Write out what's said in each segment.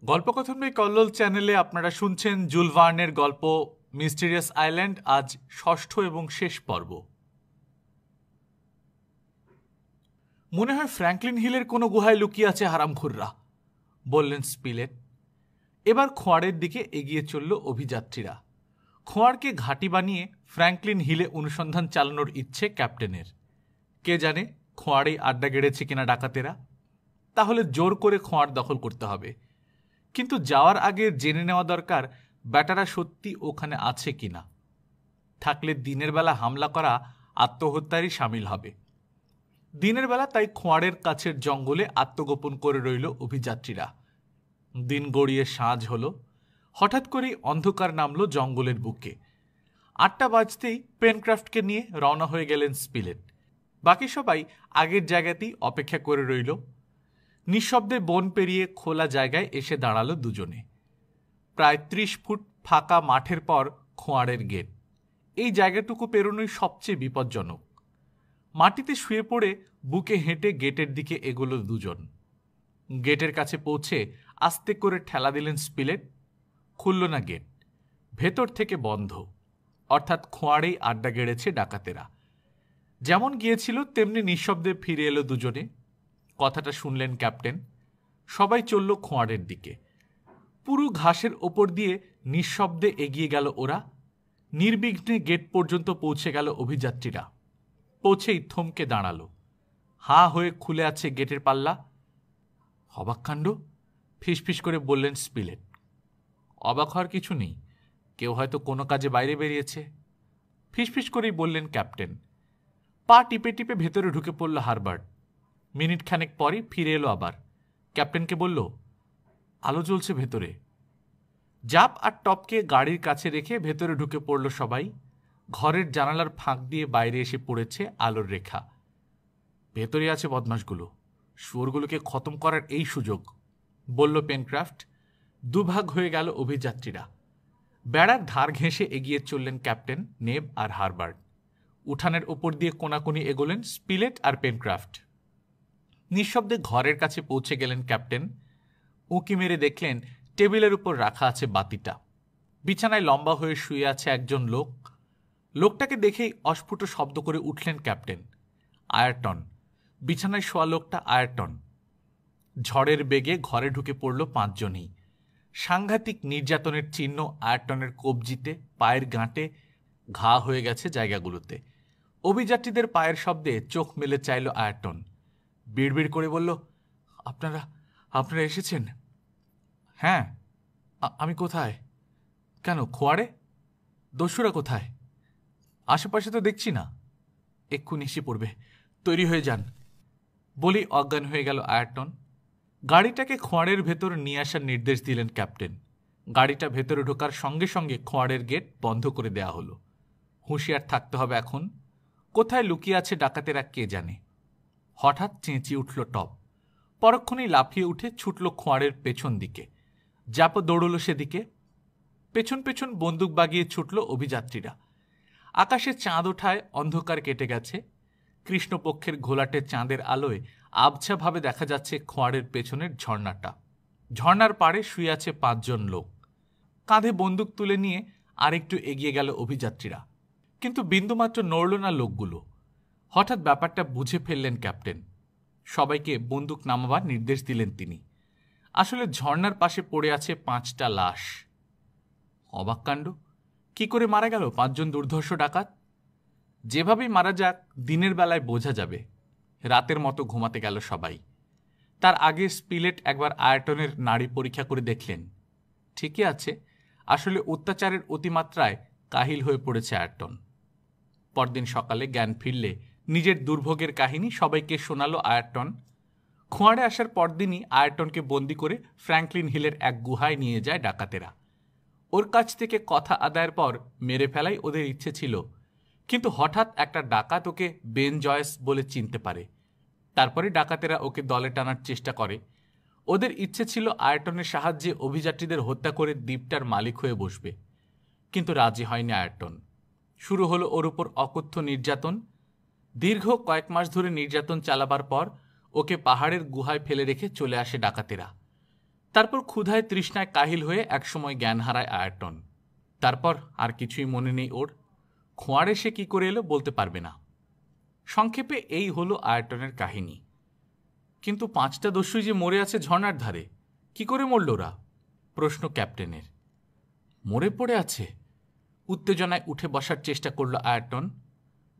গল্পকথন by Kallol চ্যানেলে আপনারা শুনছেন জুল ভার্নের গল্প মিস্টিরিয়াস আইল্যান্ড। আজ ষষ্ঠ এবং শেষ পর্ব। মনে হয় ফ্র্যাঙ্কলিন হিলের কোনো গুহায় লুকিয়ে আছে হারামখোররা, বললেন স্পিলেট। এবার খোঁয়াড়ের দিকে এগিয়ে চলল অভিযাত্রীরা। খোঁয়াড়কে ঘাঁটি বানিয়ে ফ্র্যাঙ্কলিন হিলে অনুসন্ধান চালানোর ইচ্ছে ক্যাপ্টেনের। কে জানে খোঁয়াড়েই আড্ডা গেড়েছে কিনা ডাকাতেরা। তাহলে জোর করে খোঁয়াড় দখল করতে হবে, কিন্তু যাওয়ার আগে জেনে নেওয়া দরকার ব্যাটারা সত্যি ওখানে আছে কিনা। থাকলে দিনের বেলা হামলা করা আত্মহত্যারই সামিল হবে। দিনের বেলা তাই খোঁয়াড়ের কাছের জঙ্গলে আত্মগোপন করে রইল অভিযাত্রীরা। দিন গড়িয়ে সাঁঝ হলো। হঠাৎ করেই অন্ধকার নামল জঙ্গলের বুকে। 8টা বাজতেই পেনক্রাফটকে নিয়ে রওনা হয়ে গেলেন স্পিলেট। বাকি সবাই আগের জায়গাতেই অপেক্ষা করে রইল। নিঃশব্দে বন পেরিয়ে খোলা জায়গায় এসে দাঁড়ালো দুজনে। প্রায় 30 ফুট ফাঁকা মাঠের পর খোঁয়াড়ের গেট। এই জায়গাটুকু পেরোনোই সবচেয়ে বিপজ্জনক। মাটিতে শুয়ে পড়ে বুকে হেঁটে গেটের দিকে এগোলো দুজন। গেটের কাছে পৌঁছে আস্তে করে ঠেলা দিলেন স্পিলেট। খুলল না গেট। ভেতর থেকে বন্ধ, অর্থাৎ খোঁয়াড়েই আড্ডা গেড়েছে ডাকাতেরা। যেমন গিয়েছিল তেমনি নিঃশব্দে ফিরে এলো দুজনে। কথাটা শুনলেন ক্যাপ্টেন। সবাই চলল খোঁয়াড়ের দিকে। পুরো ঘাসের ওপর দিয়ে নিঃশব্দে এগিয়ে গেল ওরা। নির্বিঘ্নে গেট পর্যন্ত পৌঁছে গেল অভিযাত্রীরা। পৌঁছেই থমকে দাঁড়ালো। হাঁ হয়ে খুলে আছে গেটের পাল্লা। অবাক কাণ্ড, ফিসফিস করে বললেন স্পিলেট। অবাক হওয়ার কিছু নেই, কেউ হয়তো কোনো কাজে বাইরে বেরিয়েছে, ফিসফিস করেই বললেন ক্যাপ্টেন। পা টিপে টিপে ভেতরে ঢুকে পড়ল হারবার্ট। মিনিট খানেক পরই ফিরে এলো আবার। ক্যাপ্টেনকে বলল, আলো জ্বলছে ভেতরে। জাপ আর টপকে গাড়ির কাছে রেখে ভেতরে ঢুকে পড়ল সবাই। ঘরের জানালার ফাঁক দিয়ে বাইরে এসে পড়েছে আলোর রেখা। ভেতরে আছে বদমাশগুলো, শুয়োরগুলোকে খতম করার এই সুযোগ, বলল পেনক্রাফট। দুভাগ হয়ে গেল অভিযাত্রীরা। বেড়ার ধার ঘেঁষে এগিয়ে চললেন ক্যাপ্টেন, নেব আর হারবার্ট। উঠানের ওপর দিয়ে কোনাকুনি এগোলেন স্পিলেট আর পেনক্রাফট। নিঃশব্দে ঘরের কাছে পৌঁছে গেলেন ক্যাপ্টেন। উঁকি মেরে দেখলেন টেবিলের উপর রাখা আছে বাতিটা। বিছানায় লম্বা হয়ে শুয়ে আছে একজন লোক। লোকটাকে দেখেই অস্ফুট শব্দ করে উঠলেন ক্যাপ্টেন। আয়ারটন। বিছানায় শোয়া লোকটা আয়ারটন। ঝড়ের বেগে ঘরে ঢুকে পড়ল 5 জনই। সাংঘাতিক নির্যাতনের চিহ্ন আয়ারটনের কবজিতে, পায়ের গাঁটে, ঘা হয়ে গেছে জায়গাগুলোতে। অভিযাত্রীদের পায়ের শব্দে চোখ মেলে চাইল আয়ারটন। বিড়বিড় করে বলল, আপনারা এসেছেন? হ্যাঁ। আমি কোথায়? কেন, খোঁয়াড়ে? দস্যুরা কোথায়? আশেপাশে তো দেখছি না। এক্ষুনি এসে পড়বে, তৈরি হয়ে যান, বলি অজ্ঞান হয়ে গেল আয়ারটন। গাড়িটাকে খোঁয়াড়ের ভেতর নিয়ে আসার নির্দেশ দিলেন ক্যাপ্টেন। গাড়িটা ভেতরে ঢোকার সঙ্গে সঙ্গে খোঁয়াড়ের গেট বন্ধ করে দেয়া হলো। হুঁশিয়ার থাকতে হবে এখন। কোথায় লুকিয়ে আছে ডাকাতেরা কে জানে। হঠাৎ চেঁচিয়ে উঠল টপ। পরক্ষণেই লাফিয়ে উঠে ছুটল খোঁয়াড়ের পেছন দিকে। জাপো দৌড়ল সেদিকে। পেছন পেছন বন্দুক বাগিয়ে ছুটল অভিযাত্রীরা। আকাশে চাঁদ ওঠায় অন্ধকার কেটে গেছে। কৃষ্ণপক্ষের ঘোলাটে চাঁদের আলোয় আবছাভাবে দেখা যাচ্ছে খোঁয়াড়ের পেছনের ঝর্ণাটা। ঝর্ণার পাড়ে শুয়ে আছে 5 জন লোক। কাঁধে বন্দুক তুলে নিয়ে আরেকটু এগিয়ে গেল অভিযাত্রীরা, কিন্তু বিন্দুমাত্র নড়ল না লোকগুলো। হঠাৎ ব্যাপারটা বুঝে ফেললেন ক্যাপ্টেন। সবাইকে বন্দুক নামাবার নির্দেশ দিলেন তিনি। আসলে ঝর্ণার পাশে পড়ে আছে 5টা লাশ। অবাক কাণ্ড, কি করে মারা গেল 5 জন দুর্ধর্ষ ডাকাত? যেভাবেই মারা যাক, দিনের বেলায় বোঝা যাবে। রাতের মতো ঘুমাতে গেল সবাই। তার আগে স্পিলেট একবার আয়ারটনের নাড়ি পরীক্ষা করে দেখলেন। ঠিকই আছে, আসলে অত্যাচারের অতিমাত্রায় কাহিল হয়ে পড়েছে আয়ারটন। পরদিন সকালে জ্ঞান ফিরলে নিজের দুর্ভোগের কাহিনী সবাইকে শোনালো আয়ারটন। খোঁয়াড়ে আসার পরদিনই আয়ারটনকে বন্দি করে ফ্র্যাঙ্কলিন হিলের এক গুহায় নিয়ে যায় ডাকাতেরা। ওর কাছ থেকে কথা আদায়ের পর মেরে ফেলাই ওদের ইচ্ছে ছিল, কিন্তু হঠাৎ একটা ডাকাত ওকে বেন জয়েস বলে চিনতে পারে। তারপরে ডাকাতেরা ওকে দলে টানার চেষ্টা করে। ওদের ইচ্ছে ছিল আয়ারটনের সাহায্যে অভিযাত্রীদের হত্যা করে দ্বীপটার মালিক হয়ে বসবে, কিন্তু রাজি হয়নি আয়ারটন। শুরু হলো ওর উপর অকথ্য নির্যাতন। দীর্ঘ কয়েক মাস ধরে নির্যাতন চালাবার পর ওকে পাহাড়ের গুহায় ফেলে রেখে চলে আসে ডাকাতেরা। তারপর ক্ষুধায় তৃষ্ণায় কাহিল হয়ে একসময় জ্ঞান হারায় আয়রটন। তারপর আর কিছুই মনে নেই ওর। খোঁয়াড়ে সে কি করে এলো বলতে পারবে না। সংক্ষেপে এই হলো আয়রটনের কাহিনী। কিন্তু 5টা দস্যুই যে মরে আছে ঝর্ণার ধারে, কি করে মরল ওরা? প্রশ্ন ক্যাপ্টেনের। মরে পড়ে আছে? উত্তেজনায় উঠে বসার চেষ্টা করল আয়রটন।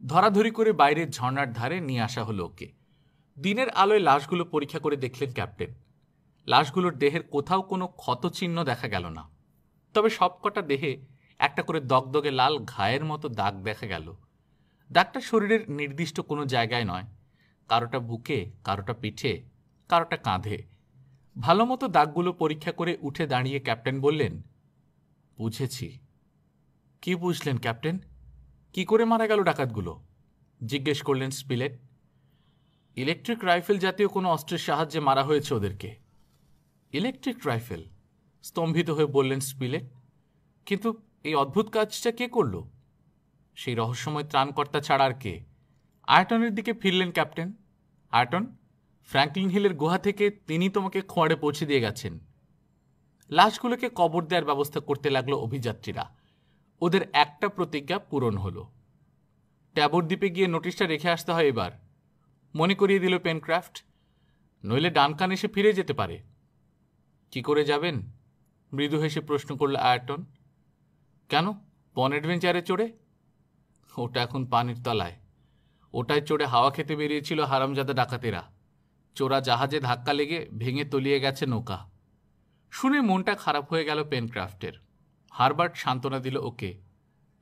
ধরাধরি করে বাইরের ঝর্ণার ধারে নিয়ে আসা হলো ওকে। দিনের আলোয় লাশগুলো পরীক্ষা করে দেখলেন ক্যাপ্টেন। লাশগুলোর দেহের কোথাও কোনো ক্ষতচিহ্ন দেখা গেল না, তবে সবকটা দেহে একটা করে দগদগে লাল ঘায়ের মতো দাগ দেখা গেল। দাগটা শরীরের নির্দিষ্ট কোনো জায়গায় নয়, কারোটা বুকে, কারোটা পিঠে, কারোটা কাঁধে। ভালো মতো দাগগুলো পরীক্ষা করে উঠে দাঁড়িয়ে ক্যাপ্টেন বললেন, বুঝেছি। কি বুঝলেন ক্যাপ্টেন? কি করে মারা গেল ডাকাতগুলো? জিজ্ঞেস করলেন স্পিলেট। ইলেকট্রিক রাইফেল জাতীয় কোনো অস্ত্রের সাহায্যে মারা হয়েছে ওদেরকে। Electric rifle? স্তম্ভিত হয়ে বললেন স্পিলেট। কিন্তু এই অদ্ভুত কাজটা কে করল? সেই রহস্যময় ত্রাণকর্তা ছাড়া আর কে? আয়রটনের দিকে ফিরলেন ক্যাপ্টেন। আয়রটন, ফ্র্যাঙ্কলিন হিলের গুহা থেকে তিনি তোমাকে খোঁয়াড়ে পৌঁছে দিয়ে গেছেন। লাশগুলোকে কবর দেওয়ার ব্যবস্থা করতে লাগলো অভিযাত্রীরা। ওদের একটা প্রতিজ্ঞা পূরণ হলো। ট্যাবর দ্বীপে গিয়ে নোটিশটা রেখে আসতে হয় এবার, মনে করিয়ে দিল পেনক্রাফট। নইলে ডানকান এসে ফিরে যেতে পারে। কি করে যাবেন? মৃদু হেসে প্রশ্ন করল আয়রটন। কেন, পন অ্যাডভেঞ্চারে চড়ে? ওটা এখন পানির তলায়। ওটায় চড়ে হাওয়া খেতে বেরিয়েছিল হারামজাদা ডাকাতেরা। চোরা জাহাজে ধাক্কা লেগে ভেঙে তলিয়ে গেছে নৌকা। শুনে মনটা খারাপ হয়ে গেল পেনক্রাফটের। হারবার্ট সান্ত্বনা দিল ওকে।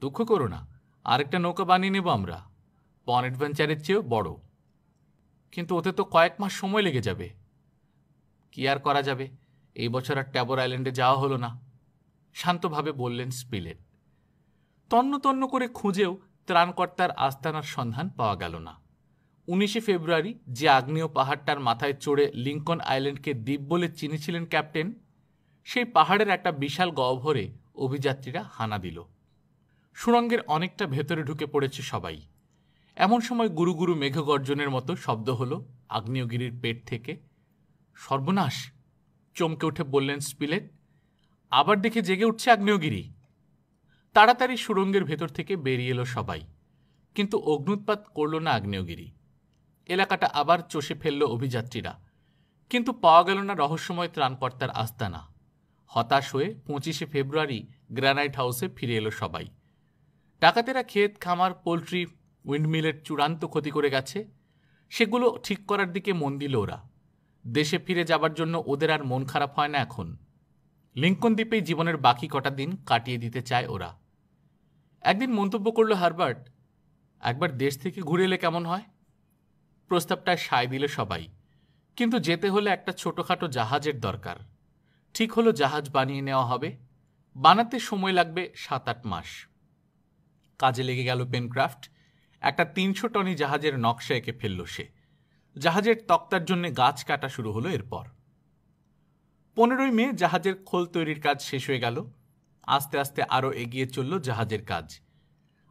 দুঃখ করো না, আরেকটা নৌকা বানিয়ে নেব আমরা, পন অ্যাডভেঞ্চারের চেয়েও বড়। কিন্তু ওতে তো কয়েক মাস সময় লেগে যাবে। কি আর করা যাবে, এই বছর আর ট্যাবর আইল্যান্ডে যাওয়া হলো না, শান্তভাবে বললেন স্পিলেট। তন্ন তন্ন করে খুঁজেও ত্রাণকর্তার আস্তানার সন্ধান পাওয়া গেল না। 19শে ফেব্রুয়ারি যে আগ্নেয় পাহাড়টার মাথায় চড়ে লিঙ্কন আইল্যান্ডকে দ্বীপ বলে চিনেছিলেন ক্যাপ্টেন, সেই পাহাড়ের একটা বিশাল গহ্বরে অভিযাত্রীরা হানা দিল। সুড়ঙ্গের অনেকটা ভেতরে ঢুকে পড়েছে সবাই। এমন সময় গুরু গুরু মেঘগর্জনের মতো শব্দ হলো আগ্নেয়গিরির পেট থেকে। সর্বনাশ! চমকে উঠে বললেন স্পিলেট। আবার দেখে জেগে উঠছে আগ্নেয়গিরি। তাড়াতাড়ি সুড়ঙ্গের ভেতর থেকে বেরিয়ে এলো সবাই, কিন্তু অগ্নুৎপাত করল না আগ্নেয়গিরি। এলাকাটা আবার চষে ফেলল অভিযাত্রীরা, কিন্তু পাওয়া গেল না রহস্যময় ত্রাণকর্তার আস্তানা। হতাশ হয়ে 25শে ফেব্রুয়ারি গ্রানাইট হাউসে ফিরে এলো সবাই। ডাকাতেরা ক্ষেত, খামার, পোলট্রি, উইন্ডমিলের চূড়ান্ত ক্ষতি করে গেছে। সেগুলো ঠিক করার দিকে মন দিল ওরা। দেশে ফিরে যাবার জন্য ওদের আর মন খারাপ হয় না এখন। লিঙ্কন দ্বীপেই জীবনের বাকি কটা দিন কাটিয়ে দিতে চায় ওরা। একদিন মন্তব্য করল হারবার্ট, একবার দেশ থেকে ঘুরে এলে কেমন হয়? প্রস্তাবটায় সায় দিল সবাই, কিন্তু যেতে হলে একটা ছোটখাটো জাহাজের দরকার। ঠিক হলো জাহাজ বানিয়ে নেওয়া হবে। বানাতে সময় লাগবে 7-8 মাস। কাজে লেগে গেল পেনক্রাফট। একটা 300 টনি জাহাজের নকশা এঁকে ফেলল সে। জাহাজের তক্তার জন্য গাছ কাটা শুরু হলো এরপর। 15ই মে জাহাজের খোল তৈরির কাজ শেষ হয়ে গেল। আস্তে আস্তে আরও এগিয়ে চলল জাহাজের কাজ।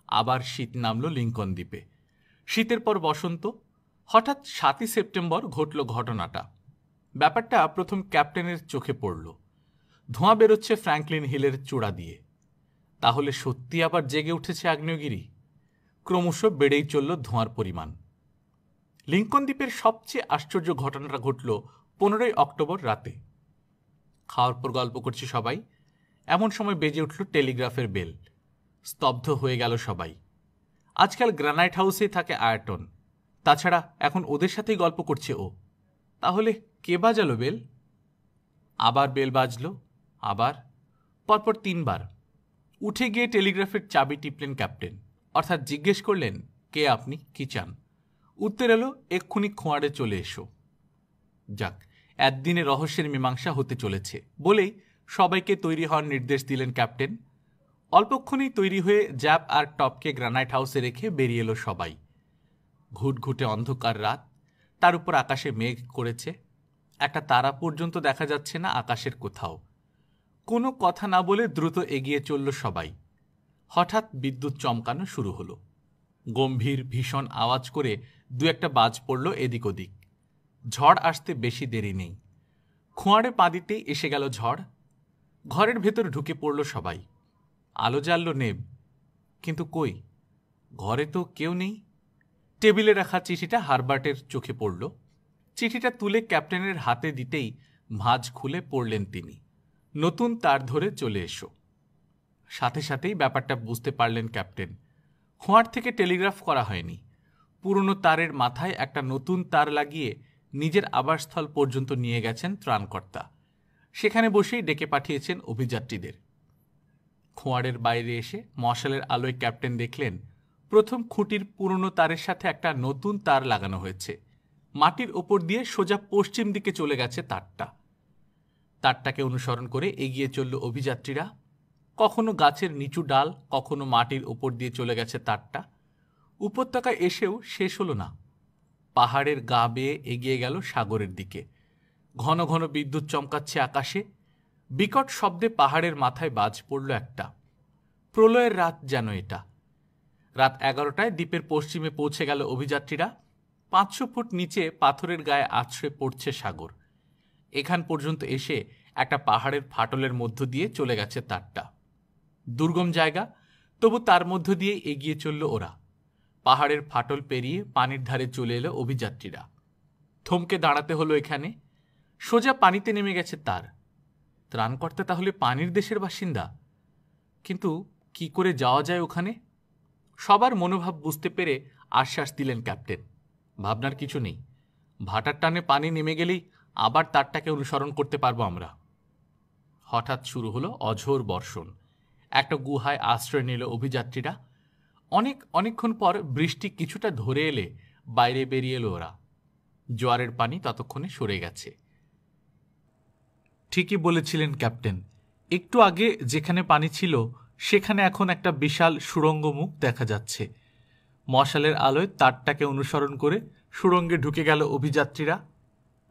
আবার শীত নামল লিঙ্কন দ্বীপে। শীতের পর বসন্ত। হঠাৎ 7ই সেপ্টেম্বর ঘটল ঘটনাটা। ব্যাপারটা প্রথম ক্যাপ্টেনের চোখে পড়ল। ধোঁয়া বেরোচ্ছে ফ্র্যাঙ্কলিন হিলের চূড়া দিয়ে। তাহলে সত্যি আবার জেগে উঠেছে আগ্নেয়গিরি। ক্রমশ বেড়েই চলল ধোঁয়ার পরিমাণ। লিঙ্কন দ্বীপের সবচেয়ে আশ্চর্য ঘটনাটা ঘটল 15ই অক্টোবর রাতে। খাওয়ার পর গল্প করছে সবাই, এমন সময় বেজে উঠল টেলিগ্রাফের বেল। স্তব্ধ হয়ে গেল সবাই। আজকাল গ্রানাইট হাউসেই থাকে আয়রটন, তাছাড়া এখন ওদের সাথেই গল্প করছে ও। তাহলে কে বাজালো বেল? আবার বেল বাজল, আবার, পরপর 3 বার। উঠে গিয়ে টেলিগ্রাফের চাবি টিপলেন ক্যাপ্টেন, অর্থাৎ জিজ্ঞেস করলেন, কে আপনি, কি চান? উত্তর এলো, এক্ষুনি খোঁয়াড়ে চলে এসো। যাক, একদিনে রহস্যের মীমাংসা হতে চলেছে বলেই সবাইকে তৈরি হওয়ার নির্দেশ দিলেন ক্যাপ্টেন। অল্পক্ষণেই তৈরি হয়ে জ্যাপ আর টপকে গ্রানাইট হাউসে রেখে বেরিয়ে এলো সবাই। ঘুটঘুটে অন্ধকার রাত, তার উপর আকাশে মেঘ করেছে। একটা তারা পর্যন্ত দেখা যাচ্ছে না আকাশের কোথাও। কোনো কথা না বলে দ্রুত এগিয়ে চলল সবাই। হঠাৎ বিদ্যুৎ চমকানো শুরু হলো। গম্ভীর ভীষণ আওয়াজ করে 2-1 বাজ পড়ল এদিক ওদিক। ঝড় আসতে বেশি দেরি নেই। খোঁয়াড়ে পা দিতেই এসে গেল ঝড়। ঘরের ভেতর ঢুকে পড়ল সবাই। আলো জ্বালল নেব, কিন্তু কই, ঘরে তো কেউ নেই। টেবিলে রাখা চিঠিটা হারবার্টের চোখে পড়ল। চিঠিটা তুলে ক্যাপ্টেনের হাতে দিতেই ভাঁজ খুলে পড়লেন তিনি, নতুন তার ধরে চলে এসো। সাথে সাথেই ব্যাপারটা বুঝতে পারলেন ক্যাপ্টেন। খোঁয়ার থেকে টেলিগ্রাফ করা হয়নি, পুরনো তারের মাথায় একটা নতুন তার লাগিয়ে নিজের আবাসস্থল পর্যন্ত নিয়ে গেছেন ত্রাণকর্তা। সেখানে বসেই ডেকে পাঠিয়েছেন অভিযাত্রীদের। খোঁয়ারের বাইরে এসে মশালের আলোয় ক্যাপ্টেন দেখলেন প্রথম খুঁটির পুরনো তারের সাথে একটা নতুন তার লাগানো হয়েছে। মাটির ওপর দিয়ে সোজা পশ্চিম দিকে চলে গেছে তারটা। তারটাকে অনুসরণ করে এগিয়ে চলল অভিযাত্রীরা। কখনো গাছের নিচু ডাল, কখনো মাটির ওপর দিয়ে চলে গেছে তারটা। উপত্যকায় এসেও শেষ হলো না। পাহাড়ের গা বেয়ে এগিয়ে গেল সাগরের দিকে। ঘন ঘন বিদ্যুৎ চমকাচ্ছে আকাশে। বিকট শব্দে পাহাড়ের মাথায় বাজ পড়ল একটা। প্রলয়ের রাত যেন এটা। রাত 11টায় দ্বীপের পশ্চিমে পৌঁছে গেল অভিযাত্রীরা। 500 ফুট নিচে পাথরের গায়ে আছড়ে পড়ছে সাগর। এখান পর্যন্ত এসে একটা পাহাড়ের ফাটলের মধ্য দিয়ে চলে গেছে তারটা। দুর্গম জায়গা, তবু তার মধ্য দিয়ে এগিয়ে চলল ওরা। পাহাড়ের ফাটল পেরিয়ে পানির ধারে চলে এলো অভিযাত্রীরা। থমকে দাঁড়াতে হলো এখানে। সোজা পানিতে নেমে গেছে তার। ত্রাণকর্তা তাহলে পানির দেশের বাসিন্দা? কিন্তু কি করে যাওয়া যায় ওখানে? সবার মনোভাব বুঝতে পেরে আশ্বাস দিলেন ক্যাপ্টেন। ভাবনার কিছু নেই, ভাটার টানে পানি নেমে গেলেই আবার তারটাকে অনুসরণ করতে পারবো আমরা। হঠাৎ শুরু হলো অঝোর বর্ষণ। একটা গুহায় আশ্রয় নিল অভিযাত্রীরা। অনেকক্ষণ পর বৃষ্টি কিছুটা ধরে এলে বাইরে বেরিয়ে এলো ওরা। জোয়ারের পানি ততক্ষণে সরে গেছে। ঠিকই বলেছিলেন ক্যাপ্টেন, একটু আগে যেখানে পানি ছিল সেখানে এখন একটা বিশাল সুড়ঙ্গ মুখ দেখা যাচ্ছে। মশালের আলোয় তারটাকে অনুসরণ করে সুড়ঙ্গে ঢুকে গেল অভিযাত্রীরা।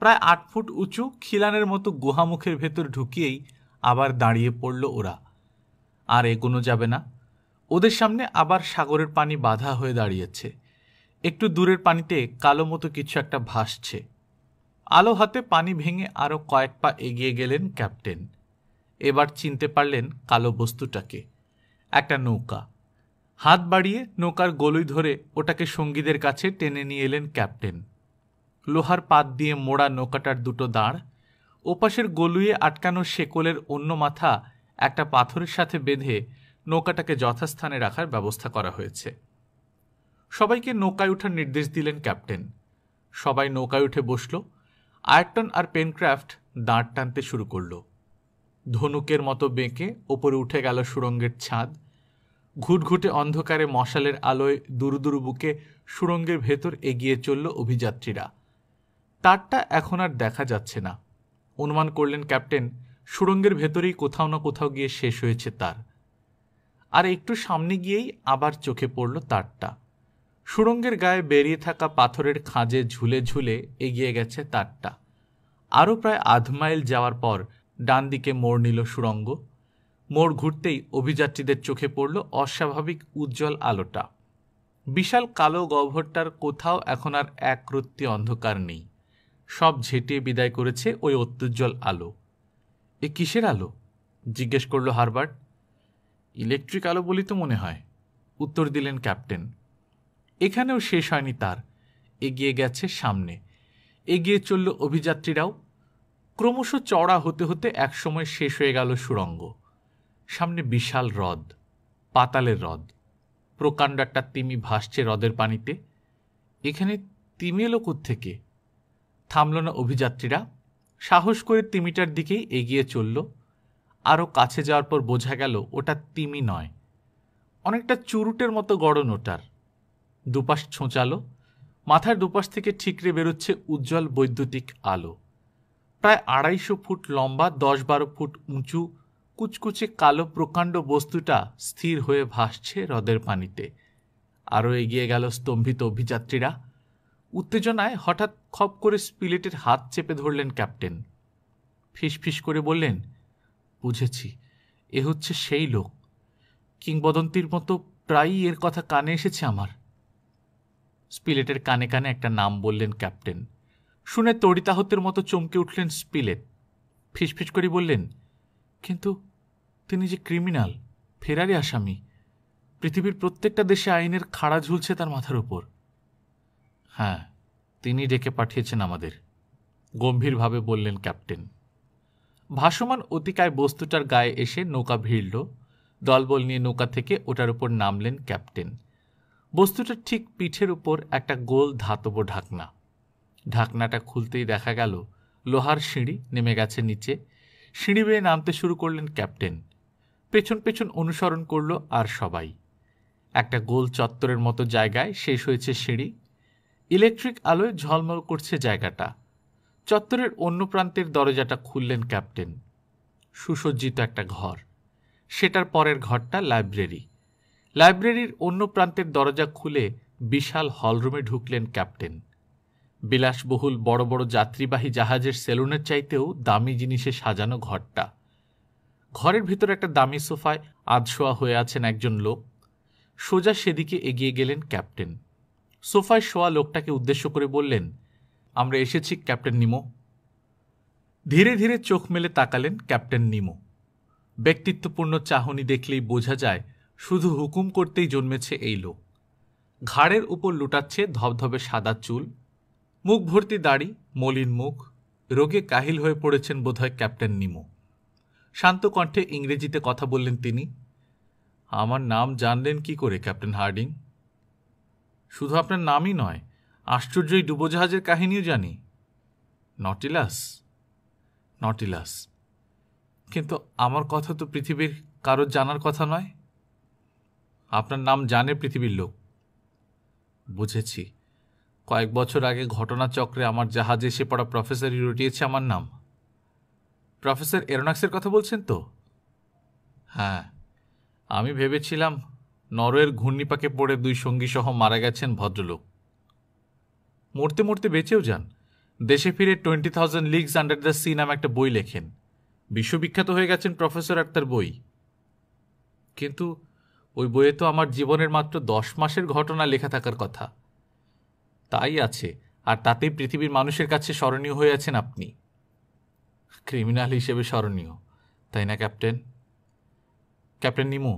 প্রায় 8 ফুট উঁচু খিলানের মতো গুহামুখের ভেতর ঢুকিয়েই আবার দাঁড়িয়ে পড়ল ওরা। আর এগোনো যাবে না। ওদের সামনে আবার সাগরের পানি বাধা হয়ে দাঁড়িয়েছে। একটু দূরের পানিতে কালো মতো কিছু একটা ভাসছে। আলো হাতে পানি ভেঙে আরও কয়েক পা এগিয়ে গেলেন ক্যাপ্টেন। এবার চিনতে পারলেন কালো বস্তুটাকে। একটা নৌকা। হাত বাড়িয়ে নৌকার গলুই ধরে ওটাকে সঙ্গীদের কাছে টেনে নিয়ে এলেন ক্যাপ্টেন। লোহার পাত দিয়ে মোড়া নৌকাটার দুটো দাঁড়, ওপাশের গলুয়ে আটকানো শেকলের অন্য মাথা একটা পাথরের সাথে বেঁধে নৌকাটাকে যথাস্থানে রাখার ব্যবস্থা করা হয়েছে। সবাইকে নৌকায় ওঠার নির্দেশ দিলেন ক্যাপ্টেন। সবাই নৌকায় উঠে বসল। আয়রটন আর পেনক্রাফট দাঁড় টানতে শুরু করল। ধনুকের মতো বেঁকে ওপরে উঠে গেল সুড়ঙ্গের ছাদ। ঘুটঘুটে অন্ধকারে মশালের আলোয় দুরু বুকে সুড়ঙ্গের ভেতর এগিয়ে চলল অভিযাত্রীরা। তারটা এখন আর দেখা যাচ্ছে না। অনুমান করলেন ক্যাপ্টেন সুড়ঙ্গের ভেতরেই কোথাও না কোথাও গিয়ে শেষ হয়েছে তার। আর একটু সামনে গিয়েই আবার চোখে পড়ল তারটা। সুড়ঙ্গের গায়ে বেরিয়ে থাকা পাথরের খাঁজে ঝুলে ঝুলে এগিয়ে গেছে তারটা। আরও প্রায় আধ মাইল যাওয়ার পর ডান দিকে মোড় নিল সুড়ঙ্গ। মোড় ঘুরতেই অভিযাত্রীদের চোখে পড়ল অস্বাভাবিক উজ্জ্বল আলোটা। বিশাল কালো গহ্বরটার কোথাও এখন আর একরত্তি অন্ধকার নেই। সব ঝেঁটিয়ে বিদায় করেছে ওই অত্যুজ্জ্বল আলো। এ কিসের আলো? জিজ্ঞেস করল হারবার্ট। ইলেকট্রিক আলো বলি তো মনে হয়, উত্তর দিলেন ক্যাপ্টেন। এখানেও শেষ হয়নি তার, এগিয়ে গেছে সামনে। এগিয়ে চলল অভিযাত্রীরাও। ক্রমশ চড়া হতে হতে একসময় শেষ হয়ে গেল সুড়ঙ্গ। সামনে বিশাল হ্রদ, পাতালের হ্রদ। প্রকাণ্ড একটা তিমি ভাসছে হ্রদের পানিতে। এখানে তিমি এলো কোত্থেকে? থামল না অভিযাত্রীরা। সাহস করে তিমিটার দিকেই এগিয়ে চলল। আরও কাছে যাওয়ার পর বোঝা গেল ওটা তিমি নয়, অনেকটা চুরুটের মতো গড়ন ওটার। দুপাশ ছোঁচালো, মাথার দুপাশ থেকে ঠিকরে বেরোচ্ছে উজ্জ্বল বৈদ্যুতিক আলো। প্রায় 250 ফুট লম্বা, 10-12 ফুট উঁচু কুচকুচে কালো প্রকাণ্ড বস্তুটা স্থির হয়ে ভাসছে হ্রদের পানিতে। আরও এগিয়ে গেল স্তম্ভিত অভিযাত্রীরা। উত্তেজনায় হঠাৎ খপ করে স্পিলেটের হাত চেপে ধরলেন ক্যাপ্টেন। ফিসফিস করে বললেন, বুঝেছি, এ হচ্ছে সেই লোক। কিংবদন্তির মতো প্রায়ই এর কথা কানে এসেছে আমার। স্পিলেটের কানে কানে একটা নাম বললেন ক্যাপ্টেন। শুনে তড়িতাহতের মতো চমকে উঠলেন স্পিলেট। ফিসফিস করে বললেন, কিন্তু তিনি যে ক্রিমিনাল, ফেরারি আসামি। পৃথিবীর প্রত্যেকটা দেশে আইনের খাড়া ঝুলছে তার মাথার উপর। হ্যাঁ, তিনি ডেকে পাঠিয়েছেন আমাদের, গম্ভীরভাবে বললেন ক্যাপ্টেন। ভাসমান অতিকায় বস্তুটার গায়ে এসে নৌকা ভিড়ল। দলবল নিয়ে নৌকা থেকে ওটার উপর নামলেন ক্যাপ্টেন। বস্তুটার ঠিক পিঠের উপর একটা গোল ধাতব ঢাকনা। ঢাকনাটা খুলতেই দেখা গেল লোহার সিঁড়ি নেমে গেছে নিচে। সিঁড়ি বেয়ে নামতে শুরু করলেন ক্যাপ্টেন। পেছন পেছন অনুসরণ করল আর সবাই। একটা গোল চত্বরের মতো জায়গায় শেষ হয়েছে সিঁড়ি। ইলেকট্রিক আলোয় ঝলমল করছে জায়গাটা। চত্বরের অন্য প্রান্তের দরজাটা খুললেন ক্যাপ্টেন। সুসজ্জিত একটা ঘর। সেটার পরের ঘরটা লাইব্রেরি। লাইব্রেরির অন্য প্রান্তের দরজা খুলে বিশাল হলরুমে ঢুকলেন ক্যাপ্টেন। বিলাসবহুল বড় বড় যাত্রীবাহী জাহাজের সেলুনের চাইতেও দামি জিনিসে সাজানো ঘরটা। ঘরের ভিতর একটা দামি সোফায় আধশোয়া হয়ে আছেন একজন লোক। সোজা সেদিকে এগিয়ে গেলেন ক্যাপ্টেন। সোফায় শোয়া লোকটাকে উদ্দেশ্য করে বললেন, আমরা এসেছি ক্যাপ্টেন নিমো। ধীরে ধীরে চোখ মেলে তাকালেন ক্যাপ্টেন নিমো। ব্যক্তিত্বপূর্ণ চাহনি দেখলেই বোঝা যায় শুধু হুকুম করতেই জন্মেছে এই লোক। ঘাড়ের উপর লুটাচ্ছে ধবধবে সাদা চুল, মুখ ভর্তি দাড়ি, মলিন মুখ। রোগে কাহিল হয়ে পড়েছেন বোধহয় ক্যাপ্টেন নিমো। শান্ত কণ্ঠে ইংরেজিতে কথা বললেন তিনি। আমার নাম জানলেন কি করে ক্যাপ্টেন হার্ডিং? শুধু আপনার নামই নয়, আশ্চর্য এই ডুবোজাহাজের কাহিনীও জানি। নটিলাস? নটিলাস। কিন্তু আমার কথা তো পৃথিবীর কারোর জানার কথা নয়। আপনার নাম জানে পৃথিবীর লোক। বুঝেছি। কয়েক বছর আগে ঘটনাচক্রে আমার জাহাজে এসে পড়া প্রফেসরই রটিয়েছে আমার নাম। প্রফেসর এরোনাক্সের কথা বলছেন তো? হ্যাঁ, আমি ভেবেছিলাম নরওয়ের ঘূর্ণিপাকে পড়ে 2 সঙ্গী সহ মারা গেছেন ভদ্রলোক। মরতে মরতে বেঁচেও যান। দেশে ফিরে 20,000 লিগস আন্ডার দ্য সি নামে একটা বই লেখেন। বিশ্ববিখ্যাত হয়ে গেছেন প্রফেসর আর তার বই। কিন্তু ওই বইয়ে তো আমার জীবনের মাত্র 10 মাসের ঘটনা লেখা থাকার কথা। তাই আছে, আর তাতেই পৃথিবীর মানুষের কাছে স্মরণীয় হয়ে আছেন আপনি। ক্রিমিনাল হিসেবে স্মরণীয়, তাই না ক্যাপ্টেন? ক্যাপ্টেন নিমো,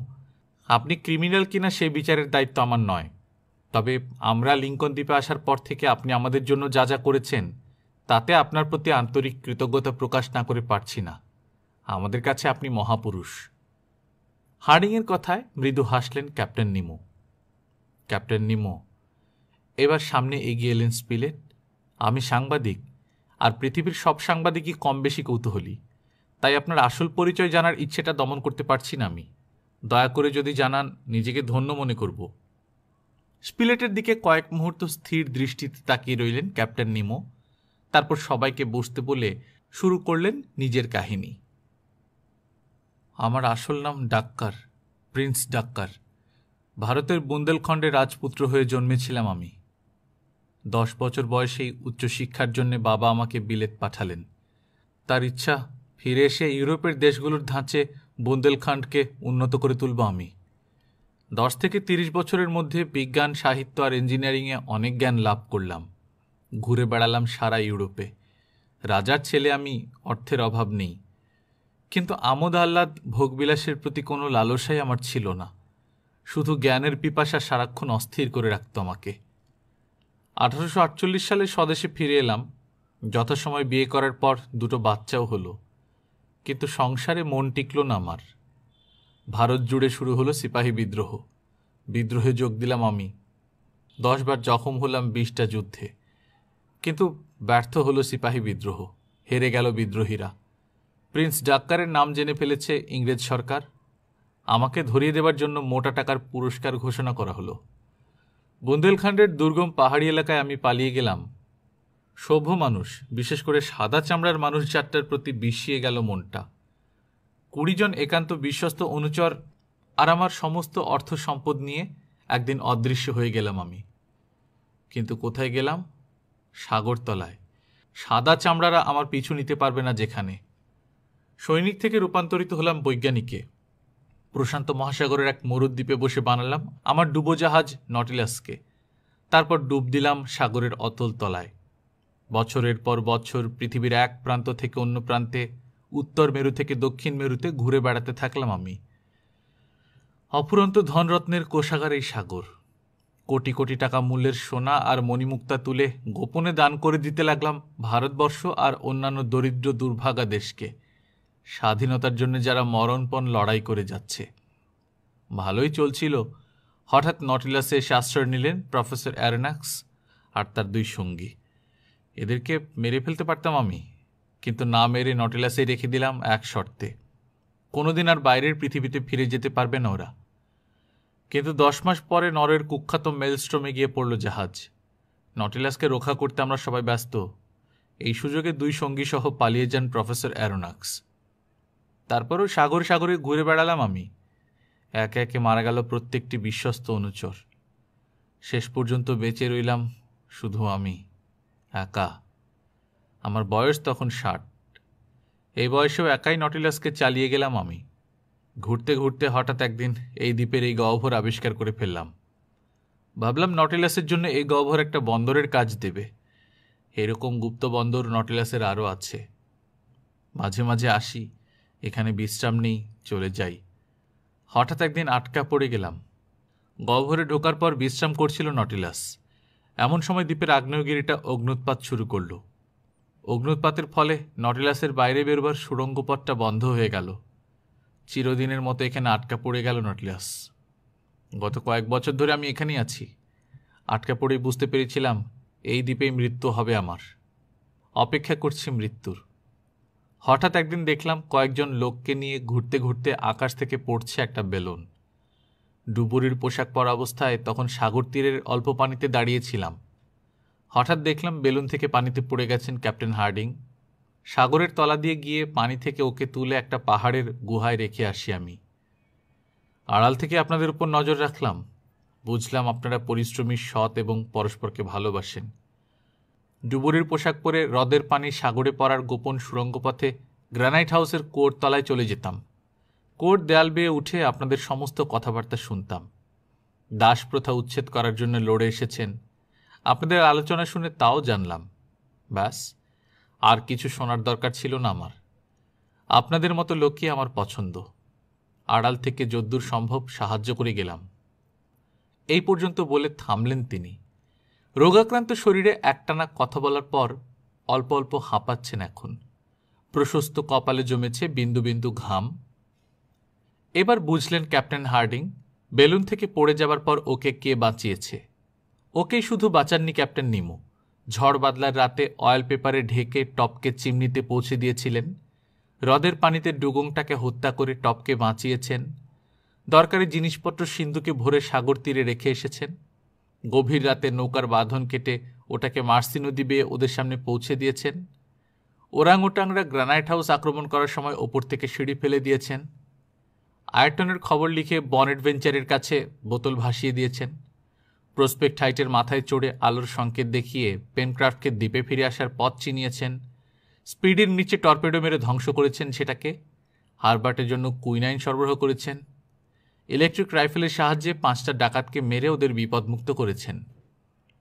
আপনি ক্রিমিনাল কিনা সেই বিচারের দায়িত্ব আমার নয়। তবে আমরা লিঙ্কন দ্বীপে আসার পর থেকে আপনি আমাদের জন্য যা যা করেছেন, তাতে আপনার প্রতি আন্তরিক কৃতজ্ঞতা প্রকাশ না করে পারছি না। আমাদের কাছে আপনি মহাপুরুষ। হার্ডিংয়ের কথায় মৃদু হাসলেন ক্যাপ্টেন নিমো। ক্যাপ্টেন নিমো, এবার সামনে এগিয়ে এলেন স্পিলেট। আমি সাংবাদিক, আর পৃথিবীর সব সাংবাদিকই কম বেশি কৌতূহলী। তাই আপনার আসল পরিচয় জানার ইচ্ছেটা দমন করতে পারছি না আমি। দয়া করে যদি জানান, নিজেকে ধন্য মনে করব। স্পিলেটের দিকে কয়েক মুহূর্ত স্থির দৃষ্টিতে তাকিয়ে রইলেন ক্যাপ্টেন নিমো। তারপর সবাইকে বসতে বলে শুরু করলেন নিজের কাহিনী। আমার আসল নাম ডাক্কার, প্রিন্স ডাক্কার। ভারতের বুন্দেলখণ্ডে রাজপুত্র হয়ে জন্মেছিলাম আমি। 10 বছর বয়সেই উচ্চশিক্ষার জন্য বাবা আমাকে বিলেত পাঠালেন। তার ইচ্ছা, ফিরে এসে ইউরোপের দেশগুলোর ধাঁচে বুন্দেলখণ্ডকে উন্নত করে তুলব আমি। 10 থেকে 30 বছরের মধ্যে বিজ্ঞান, সাহিত্য আর ইঞ্জিনিয়ারিংয়ে অনেক জ্ঞান লাভ করলাম। ঘুরে বেড়ালাম সারা ইউরোপে। রাজার ছেলে আমি, অর্থের অভাব নেই। কিন্তু আমোদ আহ্লাদ, ভোগবিলাসের প্রতি কোনো লালসাই আমার ছিল না। শুধু জ্ঞানের পিপাসা সারাক্ষণ অস্থির করে রাখত আমাকে। 1848 সালে স্বদেশে ফিরে এলাম। যথাসময় বিয়ে করার পর 2টো বাচ্চাও হলো। কিন্তু সংসারে মন টিকল না আমার। ভারত জুড়ে শুরু হলো সিপাহী বিদ্রোহ। বিদ্রোহে যোগ দিলাম আমি। 10 বার জখম হলাম 20টা যুদ্ধে। কিন্তু ব্যর্থ হলো সিপাহী বিদ্রোহ। হেরে গেল বিদ্রোহীরা। প্রিন্স ডাক্কারের নাম জেনে ফেলেছে ইংরেজ সরকার। আমাকে ধরিয়ে দেবার জন্য মোটা টাকার পুরস্কার ঘোষণা করা হলো। বুন্দেলখণ্ডের দুর্গম পাহাড়ি এলাকায় আমি পালিয়ে গেলাম। সভ্য মানুষ, বিশেষ করে সাদা চামড়ার মানুষ জাতটার প্রতি বিষিয়ে গেল মনটা। 20 জন একান্ত বিশ্বস্ত অনুচর আর আমার সমস্ত অর্থ সম্পদ নিয়ে একদিন অদৃশ্য হয়ে গেলাম আমি। কিন্তু কোথায় গেলাম? সাগরতলায়। সাদা চামড়ারা আমার পিছু নিতে পারবে না যেখানে। সৈনিক থেকে রূপান্তরিত হলাম বৈজ্ঞানিকে। প্রশান্ত মহাসাগরের এক মরুদ্বীপে বসে বানালাম আমার ডুবোজাহাজ নটিলাসকে। তারপর ডুব দিলাম সাগরের অতল তলায়। বছরের পর বছর পৃথিবীর এক প্রান্ত থেকে অন্য প্রান্তে উত্তর মেরু থেকে দক্ষিণ মেরুতে ঘুরে বেড়াতে থাকলাম আমি। অফুরন্ত ধনরত্নের কোষাগার এই সাগর। কোটি কোটি টাকা মূল্যের সোনা আর মণিমুক্তা তুলে গোপনে দান করে দিতে লাগলাম ভারতবর্ষ আর অন্যান্য দরিদ্র দুর্ভাগা দেশকে, স্বাধীনতার জন্য যারা মরণপণ লড়াই করে যাচ্ছে। ভালোই চলছিল। হঠাৎ নটিলাসে এসে আশ্রয় নিলেন প্রফেসর অ্যারোনাক্স আর তার দুই সঙ্গী। এদেরকে মেরে ফেলতে পারতাম আমি, কিন্তু না মেরে নটিলাসে রেখে দিলাম এক শর্তে, কোনোদিন আর বাইরের পৃথিবীতে ফিরে যেতে পারবে না ওরা। কিন্তু 10 মাস পরে নরের কুখ্যাত মেলস্ট্রমে গিয়ে পড়ল জাহাজ। নটিলাসকে রক্ষা করতে আমরা সবাই ব্যস্ত। এই সুযোগে দুই সঙ্গী সহ পালিয়ে যান প্রফেসর অ্যারোনাক্স। তারপরও সাগরে সাগরে ঘুরে বেড়ালাম আমি। একে একে মারা গেল প্রত্যেকটি বিশ্বস্ত অনুচর। শেষ পর্যন্ত বেঁচে রইলাম শুধু আমি, একা। আমার বয়স তখন 60। এই বয়সেও একাই নটিলাসকে চালিয়ে গেলাম আমি। ঘুরতে ঘুরতে হঠাৎ একদিন এই দ্বীপের এই গহ্বর আবিষ্কার করে ফেললাম। ভাবলাম নটিলাসের জন্য এই গহ্বর একটা বন্দরের কাজ দেবে। এরকম গুপ্ত বন্দর নটিলাসের আরও আছে। মাঝে মাঝে আসি, এখানে বিশ্রাম নেই, চলে যাই। হঠাৎ একদিন আটকা পড়ে গেলাম। গহ্বরে ঢোকার পর বিশ্রাম করছিল নটিলাস। এমন সময় দ্বীপের আগ্নেয়গিরিটা অগ্নুৎপাত শুরু করল। অগ্নুৎপাতের ফলে নটিলাসের বাইরে বেরোবার সুড়ঙ্গ পথটা বন্ধ হয়ে গেল। চিরদিনের মতো এখানে আটকা পড়ে গেল নটিলাস। গত কয়েক বছর ধরে আমি এখানেই আছি। আটকা পড়েই বুঝতে পেরেছিলাম এই দ্বীপেই মৃত্যু হবে আমার। অপেক্ষা করছি মৃত্যুর। হঠাৎ একদিন দেখলাম কয়েকজন লোককে নিয়ে ঘুরতে ঘুরতে আকাশ থেকে পড়ছে একটা বেলুন। ডুবুরির পোশাক পরা অবস্থায় তখন সাগর তীরের অল্প পানিতে দাঁড়িয়েছিলাম। হঠাৎ দেখলাম বেলুন থেকে পানিতে পড়ে গেছেন ক্যাপ্টেন হার্ডিং। সাগরের তলা দিয়ে গিয়ে পানি থেকে ওকে তুলে একটা পাহাড়ের গুহায় রেখে আসি আমি। আড়াল থেকে আপনাদের উপর নজর রাখলাম। বুঝলাম আপনারা পরিশ্রমী, সৎ এবং পরস্পরকে ভালোবাসেন। ডুবুরির পোশাক পরে হ্রদের পানি সাগরে পড়ার গোপন সুড়ঙ্গ পথে গ্রানাইট হাউসের কোর্ট তলায় চলে যেতাম। কোর্ট দেয়াল বেয়ে উঠে আপনাদের সমস্ত কথাবার্তা শুনতাম। দাস প্রথা উচ্ছেদ করার জন্য লড়ে এসেছেন, আপনাদের আলোচনা শুনে তাও জানলাম। ব্যাস, আর কিছু শোনার দরকার ছিল না আমার। আপনাদের মতো লোকই আমার পছন্দ। আড়াল থেকে যদ্দূর সম্ভব সাহায্য করে গেলাম। এই পর্যন্ত বলে থামলেন তিনি। রোগাক্রান্ত শরীরে একটানা কথা বলার পর অল্প অল্প হাঁপাচ্ছেন এখন। প্রশস্ত কপালে জমেছে বিন্দু বিন্দু ঘাম। এবার বুঝলেন ক্যাপ্টেন হার্ডিং বেলুন থেকে পড়ে যাবার পর ওকে কে বাঁচিয়েছে। ওকেই শুধু বাঁচাননি ক্যাপ্টেন নিমো। ঝড় বাদলার রাতে অয়েল পেপারে ঢেকে টপকে চিমনিতে পৌঁছে দিয়েছিলেন। হ্রদের পানিতে ডুগংটাকে হত্যা করে টপকে বাঁচিয়েছেন। দরকারি জিনিসপত্র সিন্ধুকে ভরে সাগর তীরে রেখে এসেছেন। গভীর রাতে নৌকার বাঁধন কেটে ওটাকে মার্সি নদী বেয়ে ওদের সামনে পৌঁছে দিয়েছেন। ওরাংওটাংরা গ্রানাইট হাউস আক্রমণ করার সময় ওপর থেকে সিঁড়ি ফেলে দিয়েছেন। আয়টনের খবর লিখে বন অ্যাডভেঞ্চারের কাছে বোতল ভাসিয়ে দিয়েছেন। প্রসপেক্ট হাইটের মাথায় চড়ে আলোর সংকেত দেখিয়ে পেনক্রাফটকে দ্বীপে ফিরে আসার পথ চিনিয়েছেন। স্পিডের নিচে টর্পেডো মেরে ধ্বংস করেছেন সেটাকে। হারবার্টের জন্য কুইনাইন সরবরাহ করেছেন। ইলেকট্রিক রাইফেলের সাহায্যে 5টা ডাকাতকে মেরে ওদের বিপদমুক্ত করেছেন।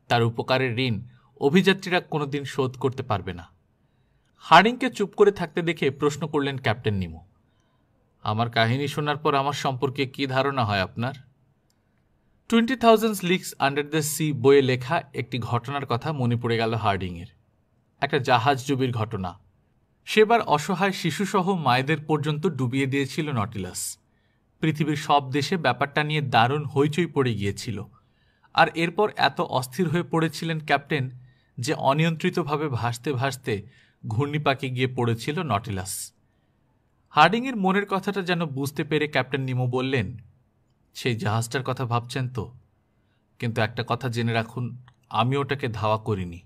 তার উপকারের ঋণ অভিযাত্রীরা কোনোদিন শোধ করতে পারবে না। হার্ডিংকে চুপ করে থাকতে দেখে প্রশ্ন করলেন ক্যাপ্টেন নিমো, আমার কাহিনী শোনার পর আমার সম্পর্কে কি ধারণা হয় আপনার? 20,000 লিগস আন্ডার দ্য সি বইয়ে লেখা একটি ঘটনার কথা মনে পড়ে গেল হার্ডিংয়ের। একটা জাহাজ ডুবির ঘটনা। সেবার অসহায় শিশুসহ মায়েদের পর্যন্ত ডুবিয়ে দিয়েছিল নটিলাস। পৃথিবীর সব দেশে ব্যাপারটা নিয়ে দারুণ হইচই পড়ে গিয়েছিল। আর এরপর এত অস্থির হয়ে পড়েছিলেন ক্যাপ্টেন যে অনিয়ন্ত্রিতভাবে ভাসতে ভাসতে ঘূর্ণিপাকে গিয়ে পড়েছিল নটিলাস। হার্ডিংয়ের মনের কথাটা যেন বুঝতে পেরে ক্যাপ্টেন নিমো বললেন, সেই জাহাজটার কথা ভাবছেন তো? কিন্তু একটা কথা জেনে রাখুন, আমি ওটাকে ধাওয়া করিনি।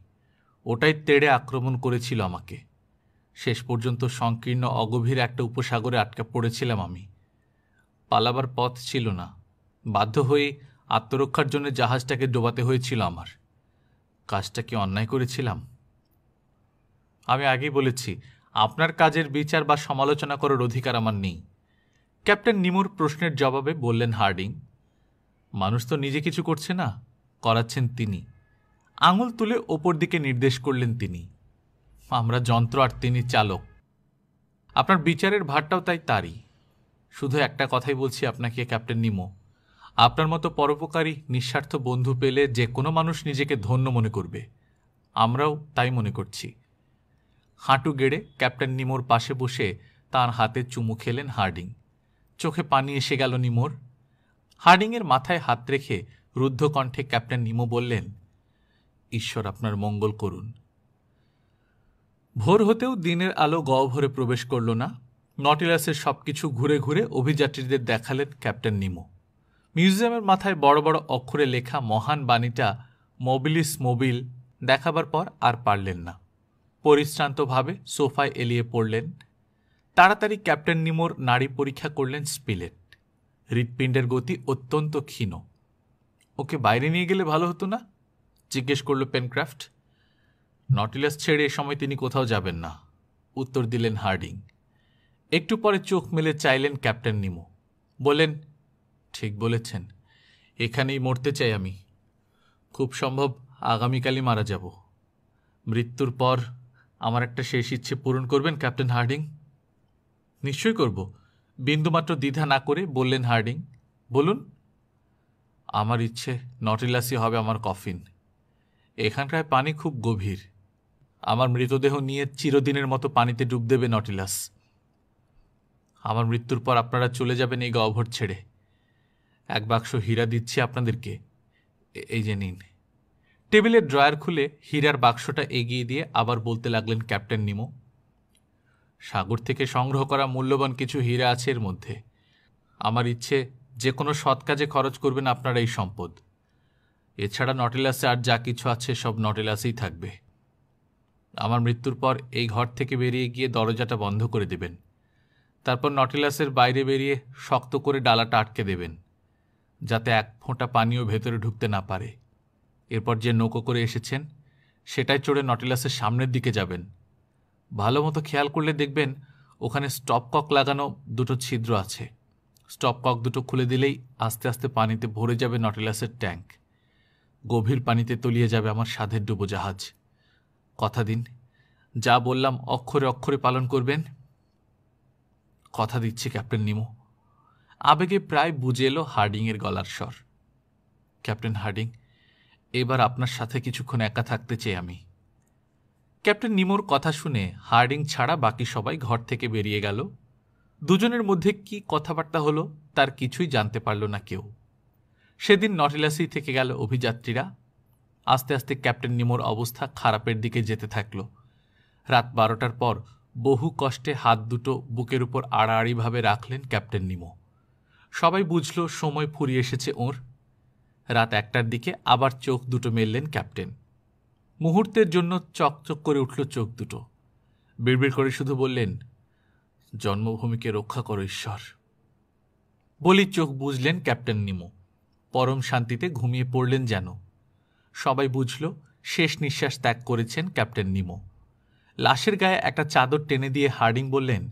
ওটাই তেড়ে আক্রমণ করেছিল আমাকে। শেষ পর্যন্ত সংকীর্ণ অগভীর একটা উপসাগরে আটকা পড়েছিলাম আমি। পালাবার পথ ছিল না। বাধ্য হয়ে আত্মরক্ষার জন্য জাহাজটাকে ডোবাতে হয়েছিল আমার। কাজটা কি অন্যায় করেছিলাম? আমি আগেই বলেছি, আপনার কাজের বিচার বা সমালোচনা করার অধিকার আমার নেই। ক্যাপ্টেন নিমোর প্রশ্নের জবাবে বললেন হার্ডিং, মানুষ তো নিজে কিছু করছে না, করাচ্ছেন তিনি। আঙুল তুলে ওপর দিকে নির্দেশ করলেন তিনি। আমরা যন্ত্র আর তিনি চালক। আপনার বিচারের ভারটাও তাই তারই। শুধু একটা কথাই বলছি আপনাকে ক্যাপ্টেন নিমো, আপনার মতো পরোপকারী নিঃস্বার্থ বন্ধু পেলে যে কোনো মানুষ নিজেকে ধন্য মনে করবে। আমরাও তাই মনে করছি। হাঁটু গেড়ে ক্যাপ্টেন নিমোর পাশে বসে তাঁর হাতে চুমু খেলেন হার্ডিং। চোখে পানি এসে গেল নিমোর। হার্ডিংয়ের মাথায় হাত রেখে রুদ্ধ কণ্ঠে ক্যাপ্টেন নিমো বললেন, ঈশ্বর আপনার মঙ্গল করুন। ভোর হতেও দিনের আলো গহ্বরে প্রবেশ করল না। নটিলাসের সবকিছু ঘুরে ঘুরে অভিযাত্রীদের দেখালেন ক্যাপ্টেন নিমো। মিউজিয়ামের মাথায় বড় বড় অক্ষরে লেখা মহান বাণীটা মোবিলিস মোবিল দেখাবার পর আর পারলেন না। পরিশ্রান্তভাবে সোফায় এলিয়ে পড়লেন। তাড়াতাড়ি ক্যাপ্টেন নিমোর নাড়ি পরীক্ষা করলেন স্পিলেট। হৃৎপিণ্ডের গতি অত্যন্ত ক্ষীণ। ওকে বাইরে নিয়ে গেলে ভালো হতো না? জিজ্ঞেস করল পেনক্রাফট। নটিলাস ছেড়ে এ সময় তিনি কোথাও যাবেন না, উত্তর দিলেন হার্ডিং। একটু পরে চোখ মেলে চাইলেন ক্যাপ্টেন নিমো। বললেন, ঠিক বলেছেন, এখানেই মরতে চাই আমি। খুব সম্ভব আগামীকালই মারা যাব। মৃত্যুর পর আমার একটা শেষ ইচ্ছে পূরণ করবেন ক্যাপ্টেন হার্ডিং? নিশ্চয়ই করব, বিন্দুমাত্র দ্বিধা না করে বললেন হার্ডিং। বলুন। আমার ইচ্ছে নটিলাসই হবে আমার কফিন। এখানকার পানি খুব গভীর। আমার মৃতদেহ নিয়ে চিরদিনের মতো পানিতে ডুব দেবে নটিলাস। আমার মৃত্যুর পর আপনারা চলে যাবেন এই গহ্বর ছেড়ে। এক বাক্স হীরা দিচ্ছি আপনাদেরকে, এই যে নিন। টেবিলের ড্রয়ার খুলে হীরার বাক্সটা এগিয়ে দিয়ে আবার বলতে লাগলেন ক্যাপ্টেন নিমো, সাগর থেকে সংগ্রহ করা মূল্যবান কিছু হীরা আছে এর মধ্যে। আমার ইচ্ছে যে কোনো সৎ কাজে খরচ করবেন আপনারা এই সম্পদ। এছাড়া নটিলাসে আর যা কিছু আছে সব নটিলাসেই থাকবে। আমার মৃত্যুর পর এই ঘর থেকে বেরিয়ে গিয়ে দরজাটা বন্ধ করে দেবেন। তারপর নটিলাসের বাইরে বেরিয়ে শক্ত করে ডালাটা আটকে দেবেন, যাতে এক ফোঁটা পানিও ভেতরে ঢুকতে না পারে। এরপর যে নৌকো করে এসেছেন সেটাই চড়ে নটিলাসের সামনের দিকে যাবেন। ভালো মতো খেয়াল করলে দেখবেন ওখানে স্টপকক লাগানো দুটো ছিদ্র আছে। স্টপকক দুটো খুলে দিলেই আস্তে আস্তে পানিতে ভরে যাবে নটিলাসের ট্যাঙ্ক। গভীর পানিতে তলিয়ে যাবে আমার সাধের ডুবোজাহাজ। কথা দিন, যা বললাম অক্ষরে অক্ষরে পালন করবেন। কথা দিচ্ছি ক্যাপ্টেন নিমো। আবেগে প্রায় বুঝে এলো হার্ডিংয়ের গলার স্বর। ক্যাপ্টেন হার্ডিং, এবার আপনার সাথে কিছুক্ষণ একা থাকতে চাই আমি। ক্যাপ্টেন নিমোর কথা শুনে হার্ডিং ছাড়া বাকি সবাই ঘর থেকে বেরিয়ে গেল। দুজনের মধ্যে কি কথাবার্তা হলো তার কিছুই জানতে পারল না কেউ। সেদিন নটিলাসেই থেকে গেল অভিযাত্রীরা। আস্তে আস্তে ক্যাপ্টেন নিমোর অবস্থা খারাপের দিকে যেতে থাকল। রাত 12টার পর বহু কষ্টে হাত দুটো বুকের উপর আড়াআড়িভাবে রাখলেন ক্যাপ্টেন নিমো। সবাই বুঝল সময় ফুরিয়ে এসেছে ওর। রাত 1টার দিকে আবার চোখ দুটো মেললেন ক্যাপ্টেন। মুহূর্তের জন্য চকচক করে উঠল চোখ দুটো। বিড়বিড় করে শুধু বললেন, জন্মভূমিকে রক্ষা করো ঈশ্বর। বলি চোখ বুঝলেন ক্যাপ্টেন নিমো। পরম শান্তিতে ঘুমিয়ে পড়লেন যেন। সবাই বুঝল শেষ নিঃশ্বাস ত্যাগ করেছেন ক্যাপ্টেন নিমো। লাশের গায়ে একটা চাদর টেনে দিয়ে হার্ডিং বললেন,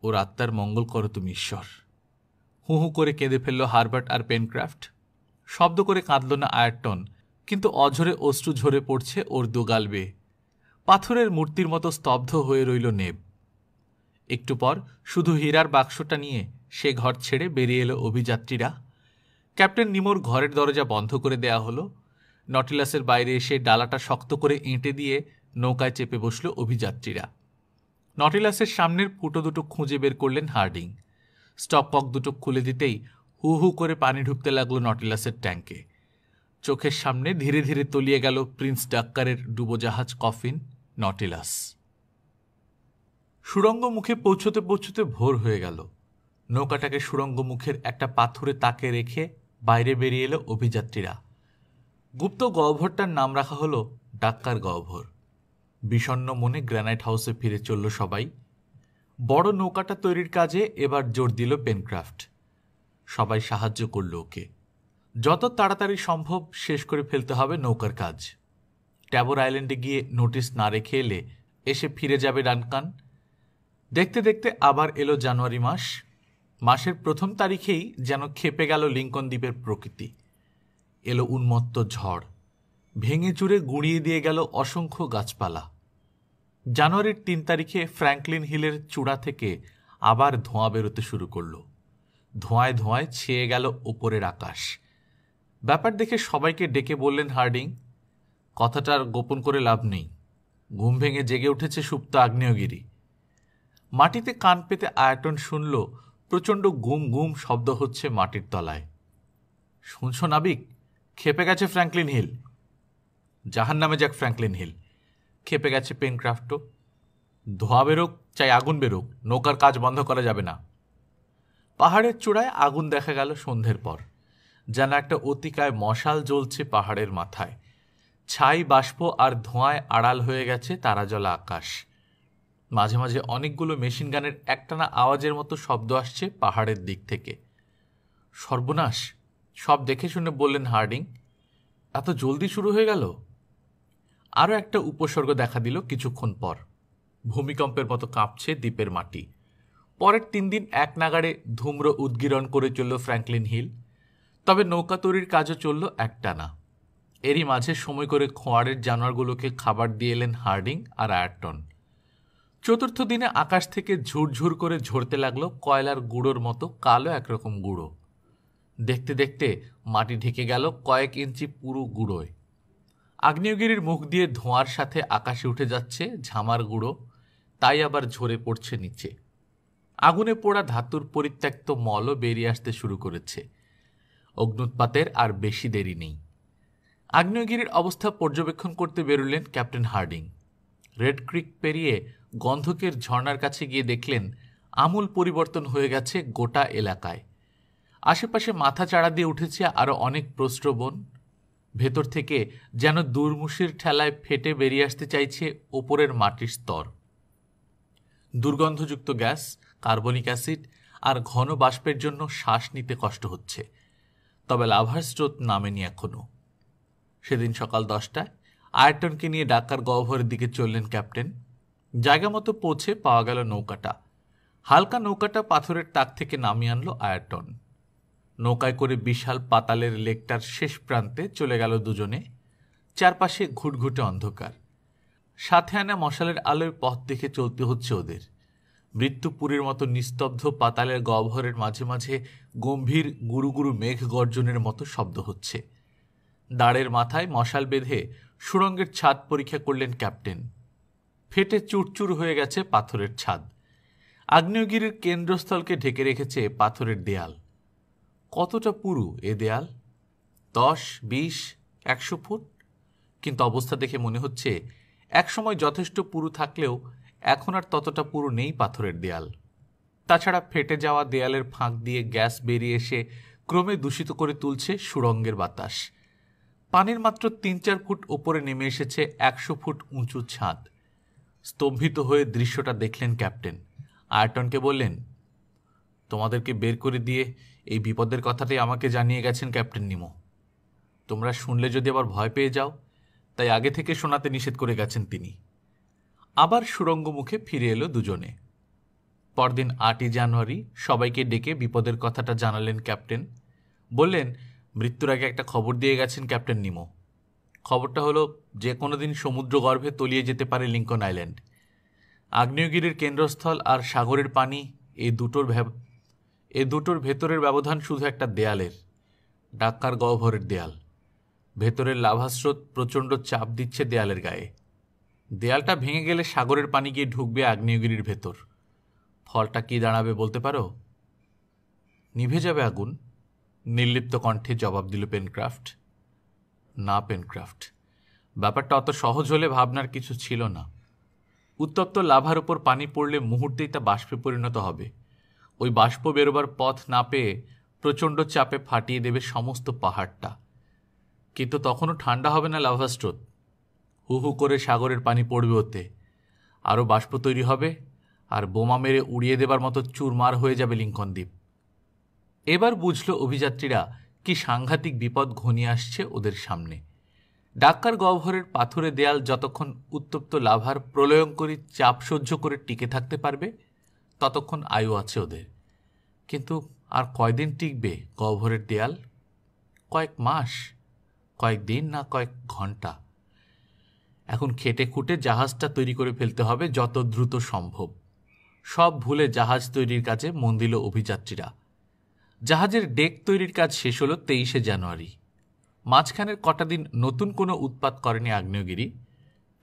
ওর আত্মার মঙ্গল করো তুমি ঈশ্বর। হু হু করে কেঁদে ফেলল হারবার্ট আর পেনক্রাফট। শব্দ করে কাঁদল না আয়ারটন, কিন্তু অঝরে অশ্রু ঝরে পড়ছে ওর দুগাল বেয়ে। পাথরের মূর্তির মতো স্তব্ধ হয়ে রইল নেব। একটু পর শুধু হীরার বাক্সটা নিয়ে সে ঘর ছেড়ে বেরিয়ে এলো অভিযাত্রীরা। ক্যাপ্টেন নিমোর ঘরের দরজা বন্ধ করে দেয়া হলো। নটিলাসের বাইরে এসে ডালাটা শক্ত করে এঁটে দিয়ে নৌকায় চেপে বসল অভিযাত্রীরা। নটিলাসের সামনের ফুটো দুটো খুঁজে বের করলেন হার্ডিং। স্টপকক দুটো খুলে দিতেই হু হু করে পানি ঢুকতে লাগলো নটিলাসের ট্যাঙ্কে। চোখের সামনে ধীরে ধীরে তলিয়ে গেল প্রিন্স ডাক্কারের ডুবোজাহাজ কফিন নটিলাস। সুড়ঙ্গ মুখে পৌঁছতে পৌঁছতে ভোর হয়ে গেল। নৌকাটাকে সুড়ঙ্গ মুখের একটা পাথরে তাকে রেখে বাইরে বেরিয়ে এলো অভিযাত্রীরা। গুপ্ত গহ্বরটার নাম রাখা হলো ডাক্কার গহ্বর। বিষণ্ণ মনে গ্রানাইট হাউসে ফিরে চলল সবাই। বড় নৌকাটা তৈরির কাজে এবার জোর দিল পেনক্রাফট। সবাই সাহায্য করল ওকে। যত তাড়াতাড়ি সম্ভব শেষ করে ফেলতে হবে নৌকার কাজ। ট্যাবর আইল্যান্ডে গিয়ে নোটিশ না রেখে এলে এসে ফিরে যাবে ডানকান। দেখতে দেখতে আবার এলো জানুয়ারি মাস। মাসের প্রথম তারিখেই যেন খেপে গেল লিঙ্কন দ্বীপের প্রকৃতি। এলো উন্মত্ত ঝড়, ভেঙে চুরে গুঁড়িয়ে দিয়ে গেল অসংখ্য গাছপালা। জানুয়ারির ৩ তারিখে ফ্র্যাঙ্কলিন হিলের চূড়া থেকে আবার ধোঁয়া বেরোতে শুরু করল। ধোঁয়ায় ধোঁয়ায় ছেয়ে গেল ওপরের আকাশ। ব্যাপার দেখে সবাইকে ডেকে বললেন হার্ডিং, কথাটা আর গোপন করে লাভ নেই। ঘুম ভেঙে জেগে উঠেছে সুপ্ত আগ্নেয়গিরি। মাটিতে কান পেতে আয়তন শুনল প্রচণ্ড গুম গুম শব্দ হচ্ছে মাটির তলায়। শুনছ নাবিক, খেপে গেছে ফ্র্যাঙ্কলিন হিল। জাহান নামে যাক ফ্র্যাঙ্কলিন হিল, খেপে গেছে পেনক্রাফটও। ধোঁয়া বেরোক চাই আগুন বেরোক, নৌকার কাজ বন্ধ করা যাবে না। পাহাড়ের চূড়ায় আগুন দেখা গেল সন্ধ্যের পর। যেন একটা অতিকায় মশাল জ্বলছে পাহাড়ের মাথায়। ছাই বাষ্প আর ধোঁয়ায় আড়াল হয়ে গেছে তারাজলা আকাশ। মাঝে মাঝে অনেকগুলো মেশিন গানের একটানা আওয়াজের মতো শব্দ আসছে পাহাড়ের দিক থেকে। সর্বনাশ, সব দেখে শুনে বললেন হার্ডিং, এত জলদি শুরু হয়ে গেল। আরও একটা উপসর্গ দেখা দিল কিছুক্ষণ পর। ভূমিকম্পের মতো কাঁপছে দ্বীপের মাটি। পরের ৩ দিন এক নাগাড়ে ধূম্র উদ্গীরণ করে চলল ফ্র্যাঙ্কলিন হিল। তবে নৌকা তৈরির কাজও চলল একটানা। এরই মাঝে সময় করে খোঁয়াড়ের জানোয়ারগুলোকে খাবার দিয়ে এলেন হার্ডিং আর আয়ারটন। চতুর্থ দিনে আকাশ থেকে ঝুরঝুর করে ঝরতে লাগলো কয়লার গুঁড়োর মতো কালো একরকম গুঁড়ো। দেখতে দেখতে মাটি ঢেকে গেল কয়েক ইঞ্চি পুরো গুঁড়োয়। আগ্নেয়গিরির মুখ দিয়ে ধোঁয়ার সাথে আকাশে উঠে যাচ্ছে ঝামার গুঁড়ো, তাই আবার ঝরে পড়ছে নিচে। আগুনে পোড়া ধাতুর পরিত্যক্ত মলও বেরিয়ে আসতে শুরু করেছে। অগ্নুৎপাতের আর বেশি দেরি নেই। আগ্নেয়গিরির অবস্থা পর্যবেক্ষণ করতে বেরোলেন ক্যাপ্টেন হার্ডিং। রেড ক্রিক পেরিয়ে গন্ধকের ঝর্ণার কাছে গিয়ে দেখলেন আমূল পরিবর্তন হয়ে গেছে গোটা এলাকায়। আশেপাশে মাথা চাড়া দিয়ে উঠেছে আরও অনেক প্রস্রবণ। ভেতর থেকে যেন দুর্মুষির ঠেলায় ফেটে বেরিয়ে আসতে চাইছে ওপরের মাটির স্তর। দুর্গন্ধযুক্ত গ্যাস, কার্বনিক অ্যাসিড আর ঘন বাষ্পের জন্য শ্বাস নিতে কষ্ট হচ্ছে। তবে লাভার স্রোত নামেনি এখনো। সেদিন সকাল 10টায় আয়রটনকে নিয়ে ডাক্কার গহ্বরের দিকে চললেন ক্যাপ্টেন। জায়গা মতো পৌঁছে পাওয়া গেল নৌকাটা। হালকা নৌকাটা পাথরের তাক থেকে নামিয়ে আনলো আয়রটন। নৌকায় করে বিশাল পাতালের লেকটার শেষ প্রান্তে চলে গেল দুজনে। চারপাশে ঘুটঘুটে অন্ধকার। সাথে আনা মশালের আলোয় পথ দেখে চলতে হচ্ছে ওদের। মৃত্যুপুরীর মতো নিস্তব্ধ পাতালের গহ্বরের মাঝে মাঝে গম্ভীর গুরু গুরু মেঘ গর্জনের মতো শব্দ হচ্ছে। দাঁড়ের মাথায় মশাল বেঁধে সুড়ঙ্গের ছাদ পরীক্ষা করলেন ক্যাপ্টেন। ফেটে চুরচুর হয়ে গেছে পাথরের ছাদ। আগ্নেয়গিরির কেন্দ্রস্থলকে ঢেকে রেখেছে পাথরের দেয়াল। কতটা পুরু এ দেয়াল? 10, 20, 100 ফুট। কিন্তু অবস্থা দেখে মনে হচ্ছে একসময় যথেষ্ট পুরু থাকলেও এখন আর ততটা পুরু নেই পাথরের দেয়াল। তাছাড়া ফেটে যাওয়া দেয়ালের ফাঁক দিয়ে গ্যাস বেরিয়ে এসে ক্রমে দূষিত করে তুলছে সুড়ঙ্গের বাতাস। পানির মাত্র 3-4 ফুট ওপরে নেমে এসেছে 100 ফুট উঁচু ছাদ। স্তম্ভিত হয়ে দৃশ্যটা দেখলেন ক্যাপ্টেন। আয়রটনকে বললেন, তোমাদেরকে বের করে দিয়ে এই বিপদের কথাটাই আমাকে জানিয়ে গেছেন ক্যাপ্টেন নিমো। তোমরা শুনলে যদি আবার ভয় পেয়ে যাও, তাই আগে থেকে শোনাতে নিষেধ করে গেছেন তিনি। আবার সুড়ঙ্গ মুখে ফিরে এলো দুজনে। পরদিন 8ই জানুয়ারি সবাইকে ডেকে বিপদের কথাটা জানালেন ক্যাপ্টেন। বললেন, মৃত্যুর আগে একটা খবর দিয়ে গেছেন ক্যাপ্টেন নিমো। খবরটা হলো যে কোনো দিন সমুদ্র গর্ভে তলিয়ে যেতে পারে লিঙ্কন আইল্যান্ড। আগ্নেয়গিরির কেন্দ্রস্থল আর সাগরের পানি এই দুটোর ভেতরের ব্যবধান শুধু একটা দেয়ালের, ডাক্কার গহ্বরের দেয়াল। ভেতরের লাভাস্রোত প্রচণ্ড চাপ দিচ্ছে দেয়ালের গায়ে। দেয়ালটা ভেঙে গেলে সাগরের পানি গিয়ে ঢুকবে আগ্নেয়গিরির ভেতর। ফলটা কি দাঁড়াবে বলতে পারো? নিভে যাবে আগুন, নির্লিপ্ত কণ্ঠে জবাব দিল পেনক্রাফট। না পেনক্রাফট, ব্যাপারটা অত সহজ হলে ভাবনার কিছু ছিল না। উত্তপ্ত লাভার উপর পানি পড়লে মুহূর্তেই তা বাষ্পে পরিণত হবে। ওই বাষ্প বেরোবার পথ না পেয়ে প্রচণ্ড চাপে ফাটিয়ে দেবে সমস্ত পাহাড়টা। কিন্তু তখনও ঠান্ডা হবে না লাভাস্রোত। হু হু করে সাগরের পানি পড়বে ওতে, আরও বাষ্প তৈরি হবে, আর বোমা মেরে উড়িয়ে দেবার মতো চুরমার হয়ে যাবে লিঙ্কন দ্বীপ। এবার বুঝল অভিযাত্রীরা কি সাংঘাতিক বিপদ ঘনিয়ে আসছে ওদের সামনে। ডাক্কার গহ্বরের পাথুরে দেয়াল যতক্ষণ উত্তপ্ত লাভার প্রলয়ঙ্করী চাপ সহ্য করে টিকে থাকতে পারবে ততক্ষণ আয়ু আছে ওদের। কিন্তু আর কয়দিন টিকবে গহ্বরের দেয়াল? কয়েক মাস, কয়েক দিন, না কয়েক ঘন্টা? এখন খেটে খুঁটে জাহাজটা তৈরি করে ফেলতে হবে যত দ্রুত সম্ভব। সব ভুলে জাহাজ তৈরির কাজে মন দিল অভিযাত্রীরা। জাহাজের ডেক তৈরির কাজ শেষ হলো 23শে জানুয়ারি। মাঝখানের কটা দিন নতুন কোনো উৎপাত করেনি আগ্নেয়গিরি,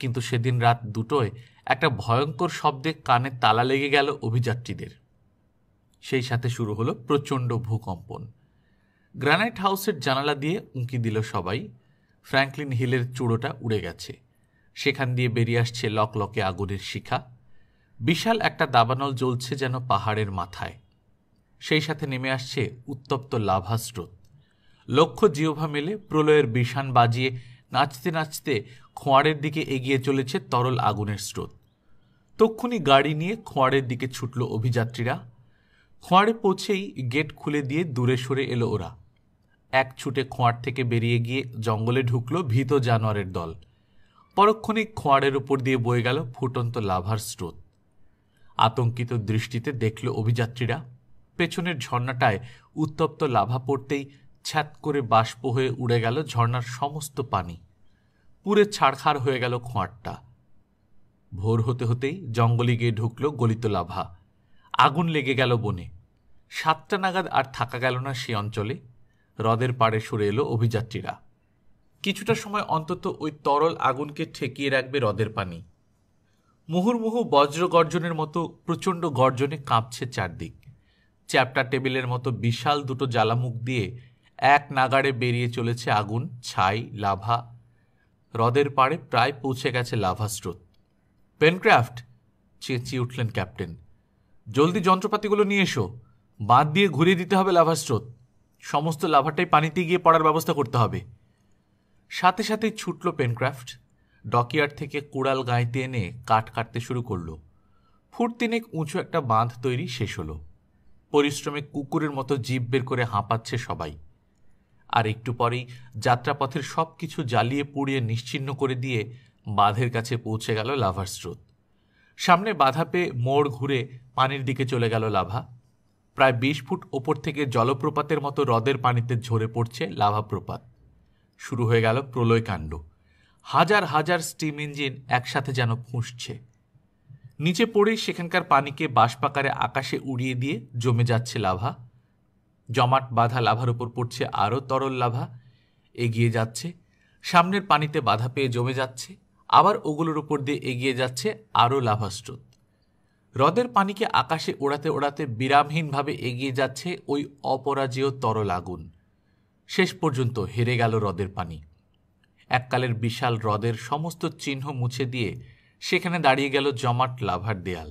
কিন্তু সেদিন রাত 2টোয় একটা ভয়ঙ্কর শব্দে কানে তালা লেগে গেল অভিযাত্রীদের। সেই সাথে শুরু হলো প্রচণ্ড ভূকম্পন। গ্রানাইট হাউসের জানালা দিয়ে উঁকি দিল সবাই। ফ্র্যাঙ্কলিন হিলের চূড়োটা উড়ে গেছে, সেখান দিয়ে বেরিয়ে আসছে লকলকে আগুনের শিখা। বিশাল একটা দাবানল জ্বলছে যেন পাহাড়ের মাথায়। সেই সাথে নেমে আসছে উত্তপ্ত লাভা স্রোত। লক্ষ্য জিহ্বা মেলে প্রলয়ের বিষাণ বাজিয়ে নাচতে নাচতে খোঁয়াড়ের দিকে এগিয়ে চলেছে তরল আগুনের স্রোত। তক্ষুনি গাড়ি নিয়ে খোঁয়াড়ের দিকে ছুটল অভিযাত্রীরা। খোঁয়াড়ে পৌঁছেই গেট খুলে দিয়ে দূরে সরে এলো ওরা। এক ছুটে খোঁয়াড় থেকে বেরিয়ে গিয়ে জঙ্গলে ঢুকলো ভীত জানোয়ারের দল। পরক্ষণেই খোঁয়াড়ের উপর দিয়ে বয়ে গেল ফুটন্ত লাভার স্রোত। আতঙ্কিত দৃষ্টিতে দেখল অভিযাত্রীরা পেছনের ঝর্ণাটায় উত্তপ্ত লাভা পড়তেই ছ্যাত করে বাষ্প হয়ে উড়ে গেল ঝর্ণার সমস্ত পানি। পুরে ছাড়খাড় হয়ে গেল খোঁয়াড়টা। ভোর হতে হতেই জঙ্গলে গিয়ে ঢুকল গলিত লাভা। আগুন লেগে গেল বনে। 7টা নাগাদ আর থাকা গেল না সে অঞ্চলে। হ্রদের পাড়ে সরে এলো অভিযাত্রীরা। কিছুটা সময় অন্তত ওই তরল আগুনকে ঠেকিয়ে রাখবে হ্রদের পানি। মুহুর্মুহু বজ্র গর্জনের মতো প্রচণ্ড গর্জনে কাঁপছে চারদিক। চ্যাপ্টা টেবিলের মতো বিশাল দুটো জ্বালামুখ দিয়ে এক নাগাড়ে বেরিয়ে চলেছে আগুন, ছাই, লাভা। হ্রদের পাড়ে প্রায় পৌঁছে গেছে লাভা স্রোত। পেনক্রাফট, চেঁচিয়ে উঠলেন ক্যাপ্টেন, জলদি যন্ত্রপাতিগুলো নিয়ে এসো। বাঁধ দিয়ে ঘুরিয়ে দিতে হবে লাভা স্রোত। সমস্ত লাভাটাই পানিতে গিয়ে পড়ার ব্যবস্থা করতে হবে। সাথে সাথেই ছুটল পেনক্রাফট। ডকইয়ার্ড থেকে কুড়াল গাঁইতে এনে কাঠ কাটতে শুরু করল। ফুট 3 উঁচু একটা বাঁধ তৈরি শেষ হলো। পরিশ্রমে কুকুরের মতো জিভ বের করে হাঁপাচ্ছে সবাই। আর একটু পরেই যাত্রাপথের সব কিছু জ্বালিয়ে পুড়িয়ে নিশ্চিহ্ন করে দিয়ে বাঁধের কাছে পৌঁছে গেল লাভার স্রোত। সামনে বাধা পেয়ে মোড় ঘুরে পানির দিকে চলে গেল লাভা। প্রায় 20 ফুট ওপর থেকে জলপ্রপাতের মতো হ্রদের পানিতে ঝরে পড়ছে লাভা প্রপাত। শুরু হয়ে গেল প্রলয়কাণ্ড। হাজার হাজার স্টিম ইঞ্জিন একসাথে যেন ফুঁসছে। নিচে পড়েই সেখানকার পানিকে বাষ্পাকারে আকাশে উড়িয়ে দিয়ে জমে যাচ্ছে লাভা। জমাট বাঁধা লাভার উপর পড়ছে আরও তরল লাভা। এগিয়ে যাচ্ছে, সামনের পানিতে বাধা পেয়ে জমে যাচ্ছে, আবার ওগুলোর উপর দিয়ে এগিয়ে যাচ্ছে আরও লাভা স্রোত। হ্রদের পানিকে আকাশে ওড়াতে ওড়াতে বিরামহীনভাবে এগিয়ে যাচ্ছে ওই অপরাজেয় তরল আগুন। শেষ পর্যন্ত হেরে গেল হ্রদের পানি। এককালের বিশাল হ্রদের সমস্ত চিহ্ন মুছে দিয়ে সেখানে দাঁড়িয়ে গেল জমাট লাভার দেয়াল।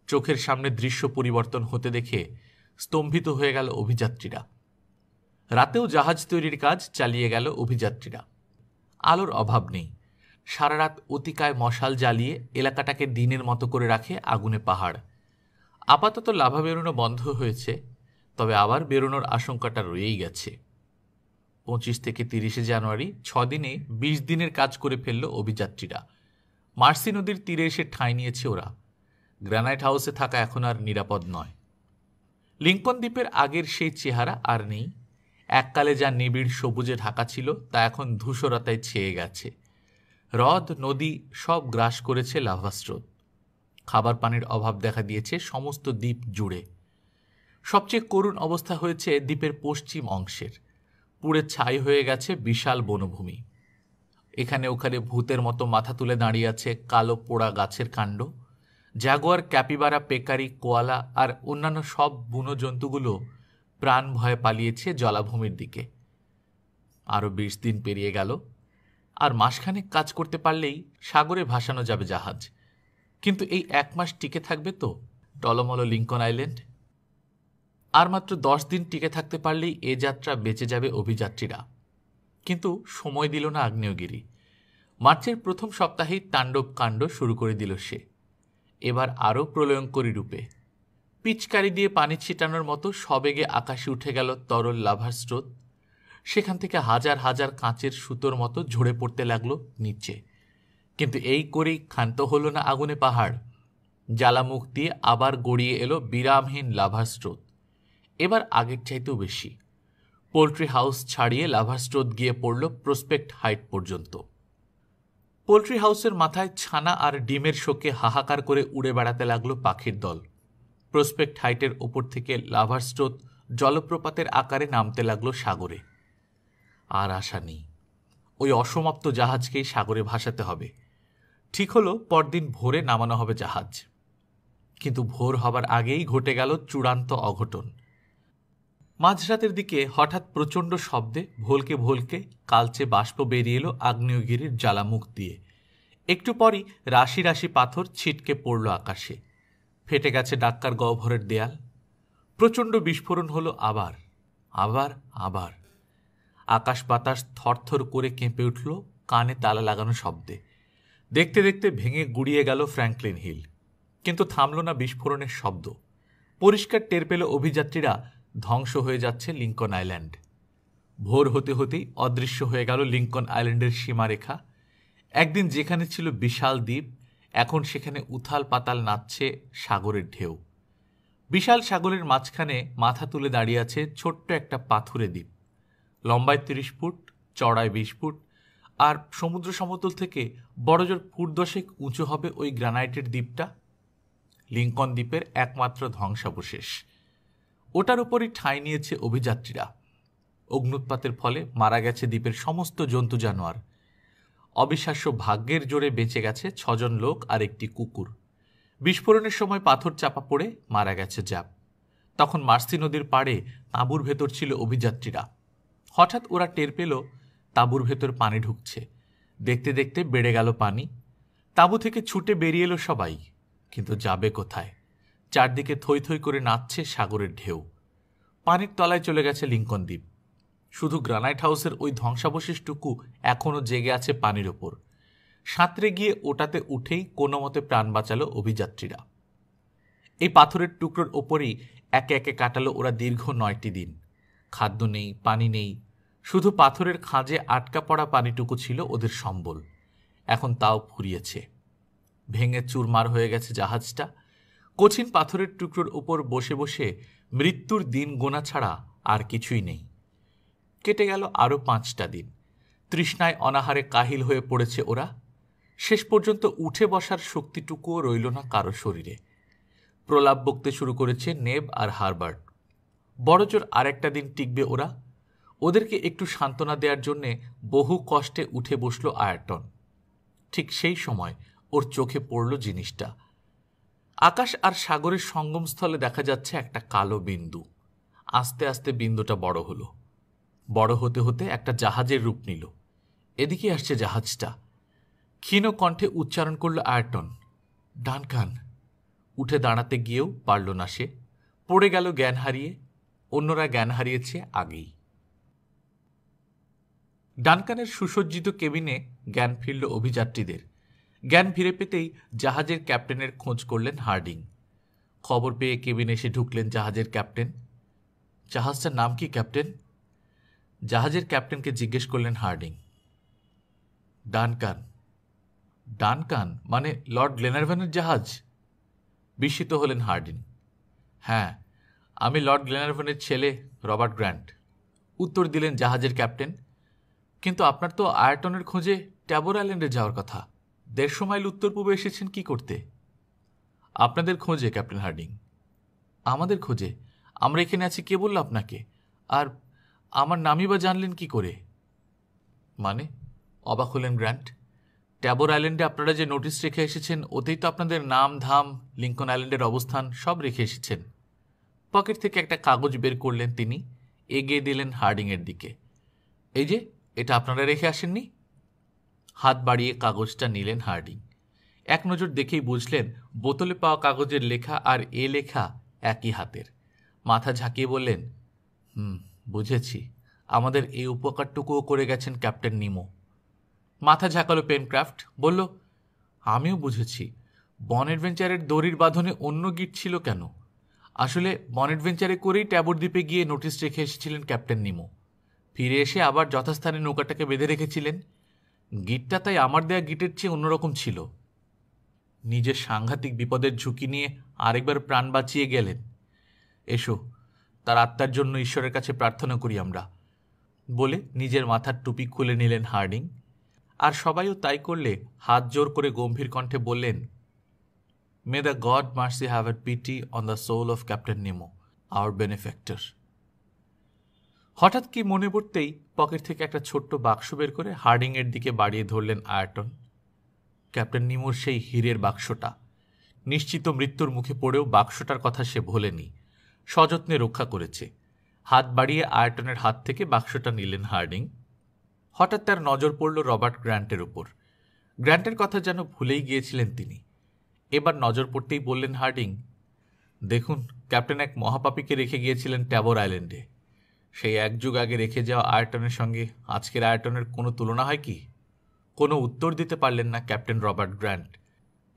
চোখের সামনে দৃশ্য পরিবর্তন হতে দেখে স্তম্ভিত হয়ে গেল অভিযাত্রীরা। রাতেও জাহাজ তৈরির কাজ চালিয়ে গেল অভিযাত্রীরা। আলোর অভাব নেই। সারা রাত অতিকায় মশাল জ্বালিয়ে এলাকাটাকে দিনের মতো করে রাখে আগুনে পাহাড়। আপাতত লাভা বেরোনো বন্ধ হয়েছে, তবে আবার বেরোনোর আশঙ্কাটা রয়েই গেছে। 25 থেকে 30শে জানুয়ারি 6 দিনে 20 দিনের কাজ করে ফেলল অভিযাত্রীরা। মার্সি নদীর তীরে এসে ঠাঁই নিয়েছে ওরা। গ্রানাইট হাউসে থাকা এখন আর নিরাপদ নয়। লিঙ্কন দ্বীপের আগের সেই চেহারা আর নেই। এককালে যা নিবিড় সবুজে ঢাকা ছিল তা এখন ধূসরতায় ছেয়ে গেছে। হ্রদ, নদী সব গ্রাস করেছে লাভা স্রোত। খাবার পানির অভাব দেখা দিয়েছে সমস্ত দ্বীপ জুড়ে। সবচেয়ে করুণ অবস্থা হয়েছে দ্বীপের পশ্চিম অংশের। পুড়ে ছাই হয়ে গেছে বিশাল বনভূমি। এখানে ওখানে ভূতের মতো মাথা তুলে দাঁড়িয়ে আছে কালো পোড়া গাছের কাণ্ড। জাগুয়ার, ক্যাপিবারা, পেকারি, কোয়ালা আর অন্যান্য সব বুনো জন্তুগুলো প্রাণ ভয়ে পালিয়েছে জলাভূমির দিকে। আরও 20 দিন পেরিয়ে গেল। আর মাসখানেক কাজ করতে পারলেই সাগরে ভাসানো যাবে জাহাজ। কিন্তু এই 1 মাস টিকে থাকবে তো টলমল লিঙ্কন আইল্যান্ড? আর মাত্র 10 দিন টিকে থাকতে পারলেই এ যাত্রা বেঁচে যাবে অভিযাত্রীরা। কিন্তু সময় দিল না আগ্নেয়গিরি। মার্চের প্রথম সপ্তাহেই তাণ্ডব কাণ্ড শুরু করে দিল সে। এবার আরও প্রলয়ঙ্করী রূপে। পিচকারি দিয়ে পানি ছিটানোর মতো সবেগে আকাশে উঠে গেল তরল লাভার স্রোত। সেখান থেকে হাজার হাজার কাঁচের সুতোর মতো ঝরে পড়তে লাগলো নিচে। কিন্তু এই করেই ক্ষান্ত হলো না আগুনে পাহাড়। জ্বালামুখ দিয়ে আবার গড়িয়ে এলো বিরামহীন লাভার স্রোত। এবার আগের চাইতেও বেশি। পোল্ট্রি হাউস ছাড়িয়ে লাভার স্রোত গিয়ে পড়ল প্রসপেক্ট হাইট পর্যন্ত। পোল্ট্রি হাউসের মাথায় ছানা আর ডিমের শোকে হাহাকার করে উড়ে বেড়াতে লাগলো পাখির দল। প্রসপেক্ট হাইটের ওপর থেকে লাভার স্রোত জলপ্রপাতের আকারে নামতে লাগলো সাগরে। আর আশা নেই, ওই অসমাপ্ত জাহাজকেই সাগরে ভাসাতে হবে। ঠিক হলো পরদিন ভোরে নামানো হবে জাহাজ। কিন্তু ভোর হবার আগেই ঘটে গেল চূড়ান্ত অঘটন। মাঝরাতের দিকে হঠাৎ প্রচণ্ড শব্দে ভোলকে ভোলকে কালচে বাষ্প বেরিয়ে এলো আগ্নেয়গিরির জ্বালামুখ দিয়ে। একটু পরই রাশি রাশি পাথর ছিটকে পড়ল আকাশে। ফেটে গেছে ডাক্কার গহ্বরের দেয়াল। প্রচণ্ড বিস্ফোরণ হলো আবার আবার আবার। আকাশ বাতাস থরথর করে কেঁপে উঠল কানে তালা লাগানো শব্দে। দেখতে দেখতে ভেঙে গুড়িয়ে গেল ফ্র্যাঙ্কলিন হিল। কিন্তু থামল না বিস্ফোরণের শব্দ। পরিষ্কার টের পেল অভিযাত্রীরা ধ্বংস হয়ে যাচ্ছে লিঙ্কন আইল্যান্ড। ভোর হতে হতেই অদৃশ্য হয়ে গেল লিঙ্কন আইল্যান্ডের সীমারেখা। একদিন যেখানে ছিল বিশাল দ্বীপ, এখন সেখানে উথাল পাতাল নাচছে সাগরের ঢেউ। বিশাল সাগরের মাঝখানে মাথা তুলে দাঁড়িয়ে আছে ছোট্ট একটা পাথুরে দ্বীপ। লম্বায় 30 ফুট, চড়ায় 20 ফুট, আর সমুদ্র সমতল থেকে বড়জোর ফুট 10 উঁচু হবে ওই গ্রানাইটের দ্বীপটা। লিঙ্কন দ্বীপের একমাত্র ধ্বংসাবশেষ। ওটার উপরই ঠাঁই নিয়েছে অভিযাত্রীরা। অগ্নুৎপাতের ফলে মারা গেছে দ্বীপের সমস্ত জন্তু জানোয়ার। অবিশ্বাস্য ভাগ্যের জোরে বেঁচে গেছে 6 জন লোক আর একটি কুকুর। বিস্ফোরণের সময় পাথর চাপা পড়ে মারা গেছে জ্যাপ। তখন মার্সি নদীর পাড়ে তাঁবুর ভেতর ছিল অভিযাত্রীরা। হঠাৎ ওরা টের পেল তাঁবুর ভেতর পানি ঢুকছে। দেখতে দেখতে বেড়ে গেল পানি। তাঁবু থেকে ছুটে বেরিয়ে এলো সবাই, কিন্তু যাবে কোথায়? চারদিকে থই থই করে নাচছে সাগরের ঢেউ। পানির তলায় চলে গেছে লিঙ্কন দ্বীপ। শুধু গ্রানাইট হাউসের ওই ধ্বংসাবশেষটুকু এখনও জেগে আছে পানির ওপর। সাঁতরে গিয়ে ওটাতে উঠেই কোনো মতে প্রাণ বাঁচালো অভিযাত্রীরা। এই পাথরের টুকরোর ওপরেই একে একে কাটালো ওরা দীর্ঘ 9টি দিন। খাদ্য নেই, পানি নেই, শুধু পাথরের খাঁজে আটকা পড়া পানিটুকু ছিল ওদের সম্বল। এখন তাও ফুরিয়েছে। ভেঙে চুরমার হয়ে গেছে জাহাজটা। কঠিন পাথরের টুকরোর ওপর বসে বসে মৃত্যুর দিন গোনা ছাড়া আর কিছুই নেই। কেটে গেল আরও 5টা দিন। তৃষ্ণায় অনাহারে কাহিল হয়ে পড়েছে ওরা। শেষ পর্যন্ত উঠে বসার শক্তিটুকুও রইল না কারো শরীরে। প্রলাপ বকতে শুরু করেছে নেব আর হারবার্ট। বড়জোর আরেকটা দিন টিকবে ওরা। ওদেরকে একটু সান্ত্বনা দেওয়ার জন্যে বহু কষ্টে উঠে বসল আয়রটন। ঠিক সেই সময় ওর চোখে পড়ল জিনিসটা। আকাশ আর সাগরের সঙ্গমস্থলে দেখা যাচ্ছে একটা কালো বিন্দু। আস্তে আস্তে বিন্দুটা বড় হলো। বড় হতে হতে একটা জাহাজের রূপ নিল। এদিকে আসছে জাহাজটা। ক্ষীণ কণ্ঠে উচ্চারণ করল আয়রটন, ডানকান। উঠে দাঁড়াতে গিয়েও পারল না সে। পড়ে গেল জ্ঞান হারিয়ে। অন্যরা জ্ঞান হারিয়েছে আগেই। ডানকানের সুসজ্জিত কেবিনে জ্ঞান ফিরল অভিযাত্রীদের। জ্ঞান ফিরে পেতেই জাহাজের ক্যাপ্টেনের খোঁজ করলেন হার্ডিং। খবর পেয়ে কেবিনে এসে ঢুকলেন জাহাজের ক্যাপ্টেন। জাহাজটার নাম কি ক্যাপ্টেন? জাহাজের ক্যাপ্টেনকে জিজ্ঞেস করলেন হার্ডিং। ডানকান। ডানকান মানে লর্ড গ্লেনারভ্যানের জাহাজ? বিস্মিত হলেন হার্ডিং। হ্যাঁ, আমি লর্ড গ্লেনারভ্যানের ছেলে রবার্ট গ্র্যান্ট, উত্তর দিলেন জাহাজের ক্যাপ্টেন। কিন্তু আপনার তো আয়রটনের খোঁজে ট্যাবর আইল্যান্ডে যাওয়ার কথা। 150 মাইল উত্তর পূর্বে এসেছেন কি করতে? আপনাদের খোঁজে ক্যাপ্টেন হার্ডিং। আমাদের খোঁজে? আমরা এখানে আছি কে বলল আপনাকে? আর আমার নামই বা জানলেন কি করে? মানে? অবাক হলেন গ্র্যান্ট। ট্যাবর আইল্যান্ডে আপনারা যে নোটিশ রেখে এসেছেন ওতেই তো আপনাদের নাম ধাম, লিঙ্কন আইল্যান্ডের অবস্থান সব রেখে এসেছেন। পকেট থেকে একটা কাগজ বের করলেন তিনি, এগিয়ে দিলেন হার্ডিংয়ের দিকে। এই যে, এটা আপনারা রেখে আসেননি? হাত বাড়িয়ে কাগজটা নিলেন হার্ডিং। এক নজর দেখেই বুঝলেন বোতলে পাওয়া কাগজের লেখা আর এ লেখা একই হাতের। মাথা ঝাঁকিয়ে বললেন, বুঝেছি। আমাদের এই উপকারটুকুও করে গেছেন ক্যাপ্টেন নিমো। মাথা ঝাঁকালো পেনক্রাফট, বলল, আমিও বুঝেছি। বন অ্যাডভেঞ্চারের দড়ির বাঁধনে অন্য গিট ছিল কেন? আসলে বন অ্যাডভেঞ্চারে করেই ট্যাবর দ্বীপে গিয়ে নোটিশ রেখে এসেছিলেন ক্যাপ্টেন নিমো। ফিরে এসে আবার যথাস্থানে নৌকাটাকে বেঁধে রেখেছিলেন। গিটটা তাই আমার দেয়া গিটের চেয়ে অন্যরকম ছিল। নিজের সাংঘাতিক বিপদের ঝুঁকি নিয়ে আরেকবার প্রাণ বাঁচিয়ে গেলেন। এসো, তার আত্মার জন্য ঈশ্বরের কাছে প্রার্থনা করি আমরা, বলে নিজের মাথার টুপি খুলে নিলেন হার্ডিং। আর সবাইও তাই করলে হাত জোর করে গম্ভীর কণ্ঠে বললেন, may the God mercy have a pity on the soul of captain Nemo, our benefactor. হঠাৎ কি মনে পড়তেই পকেট থেকে একটা ছোট্ট বাক্স বের করে হার্ডিংয়ের দিকে বাড়িয়ে ধরলেন আয়ারটন। ক্যাপ্টেন নিমোর সেই হীরের বাক্সটা। নিশ্চিত মৃত্যুর মুখে পড়েও বাক্সটার কথা সে ভোলেনি, সযত্নে রক্ষা করেছে। হাত বাড়িয়ে আয়ারটনের হাত থেকে বাক্সটা নিলেন হার্ডিং। হঠাৎ তার নজর পড়ল রবার্ট গ্র্যান্টের উপর। গ্র্যান্টের কথা যেন ভুলেই গিয়েছিলেন তিনি। এবার নজর পড়তেই বললেন হার্ডিং, দেখুন, ক্যাপ্টেন এক মহাপাপীকে রেখে গিয়েছিলেন ট্যাবর আইল্যান্ডে। সেই এক যুগ আগে রেখে যাওয়া আয়রটনের সঙ্গে আজকের আয়রটনের কোনো তুলনা হয় কি? কোনো উত্তর দিতে পারলেন না ক্যাপ্টেন রবার্ট গ্র্যান্ট।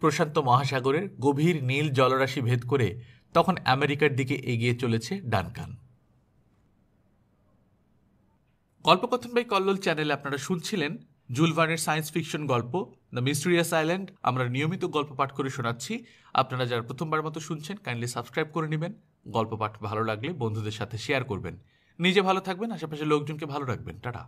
প্রশান্ত মহাসাগরের গভীর নীল জলরাশি ভেদ করে তখন আমেরিকার দিকে এগিয়ে চলেছে ডানকান। গল্পকথন বাই কল্লোল চ্যানেলে আপনারা শুনছিলেন জুল ভার্নের সায়েন্স ফিকশন গল্প দ্য মিস্টেরিয়াস আইল্যান্ড। আমরা নিয়মিত গল্প পাঠ করে শোনাচ্ছি। আপনারা যারা প্রথমবার মতো শুনছেন কাইন্ডলি সাবস্ক্রাইব করে নেবেন। গল্প পাঠ ভালো লাগলে বন্ধুদের সাথে শেয়ার করবেন। নিজে ভালো থাকবেন, আশেপাশের লোকজনকে ভালো রাখবেন। টাটা।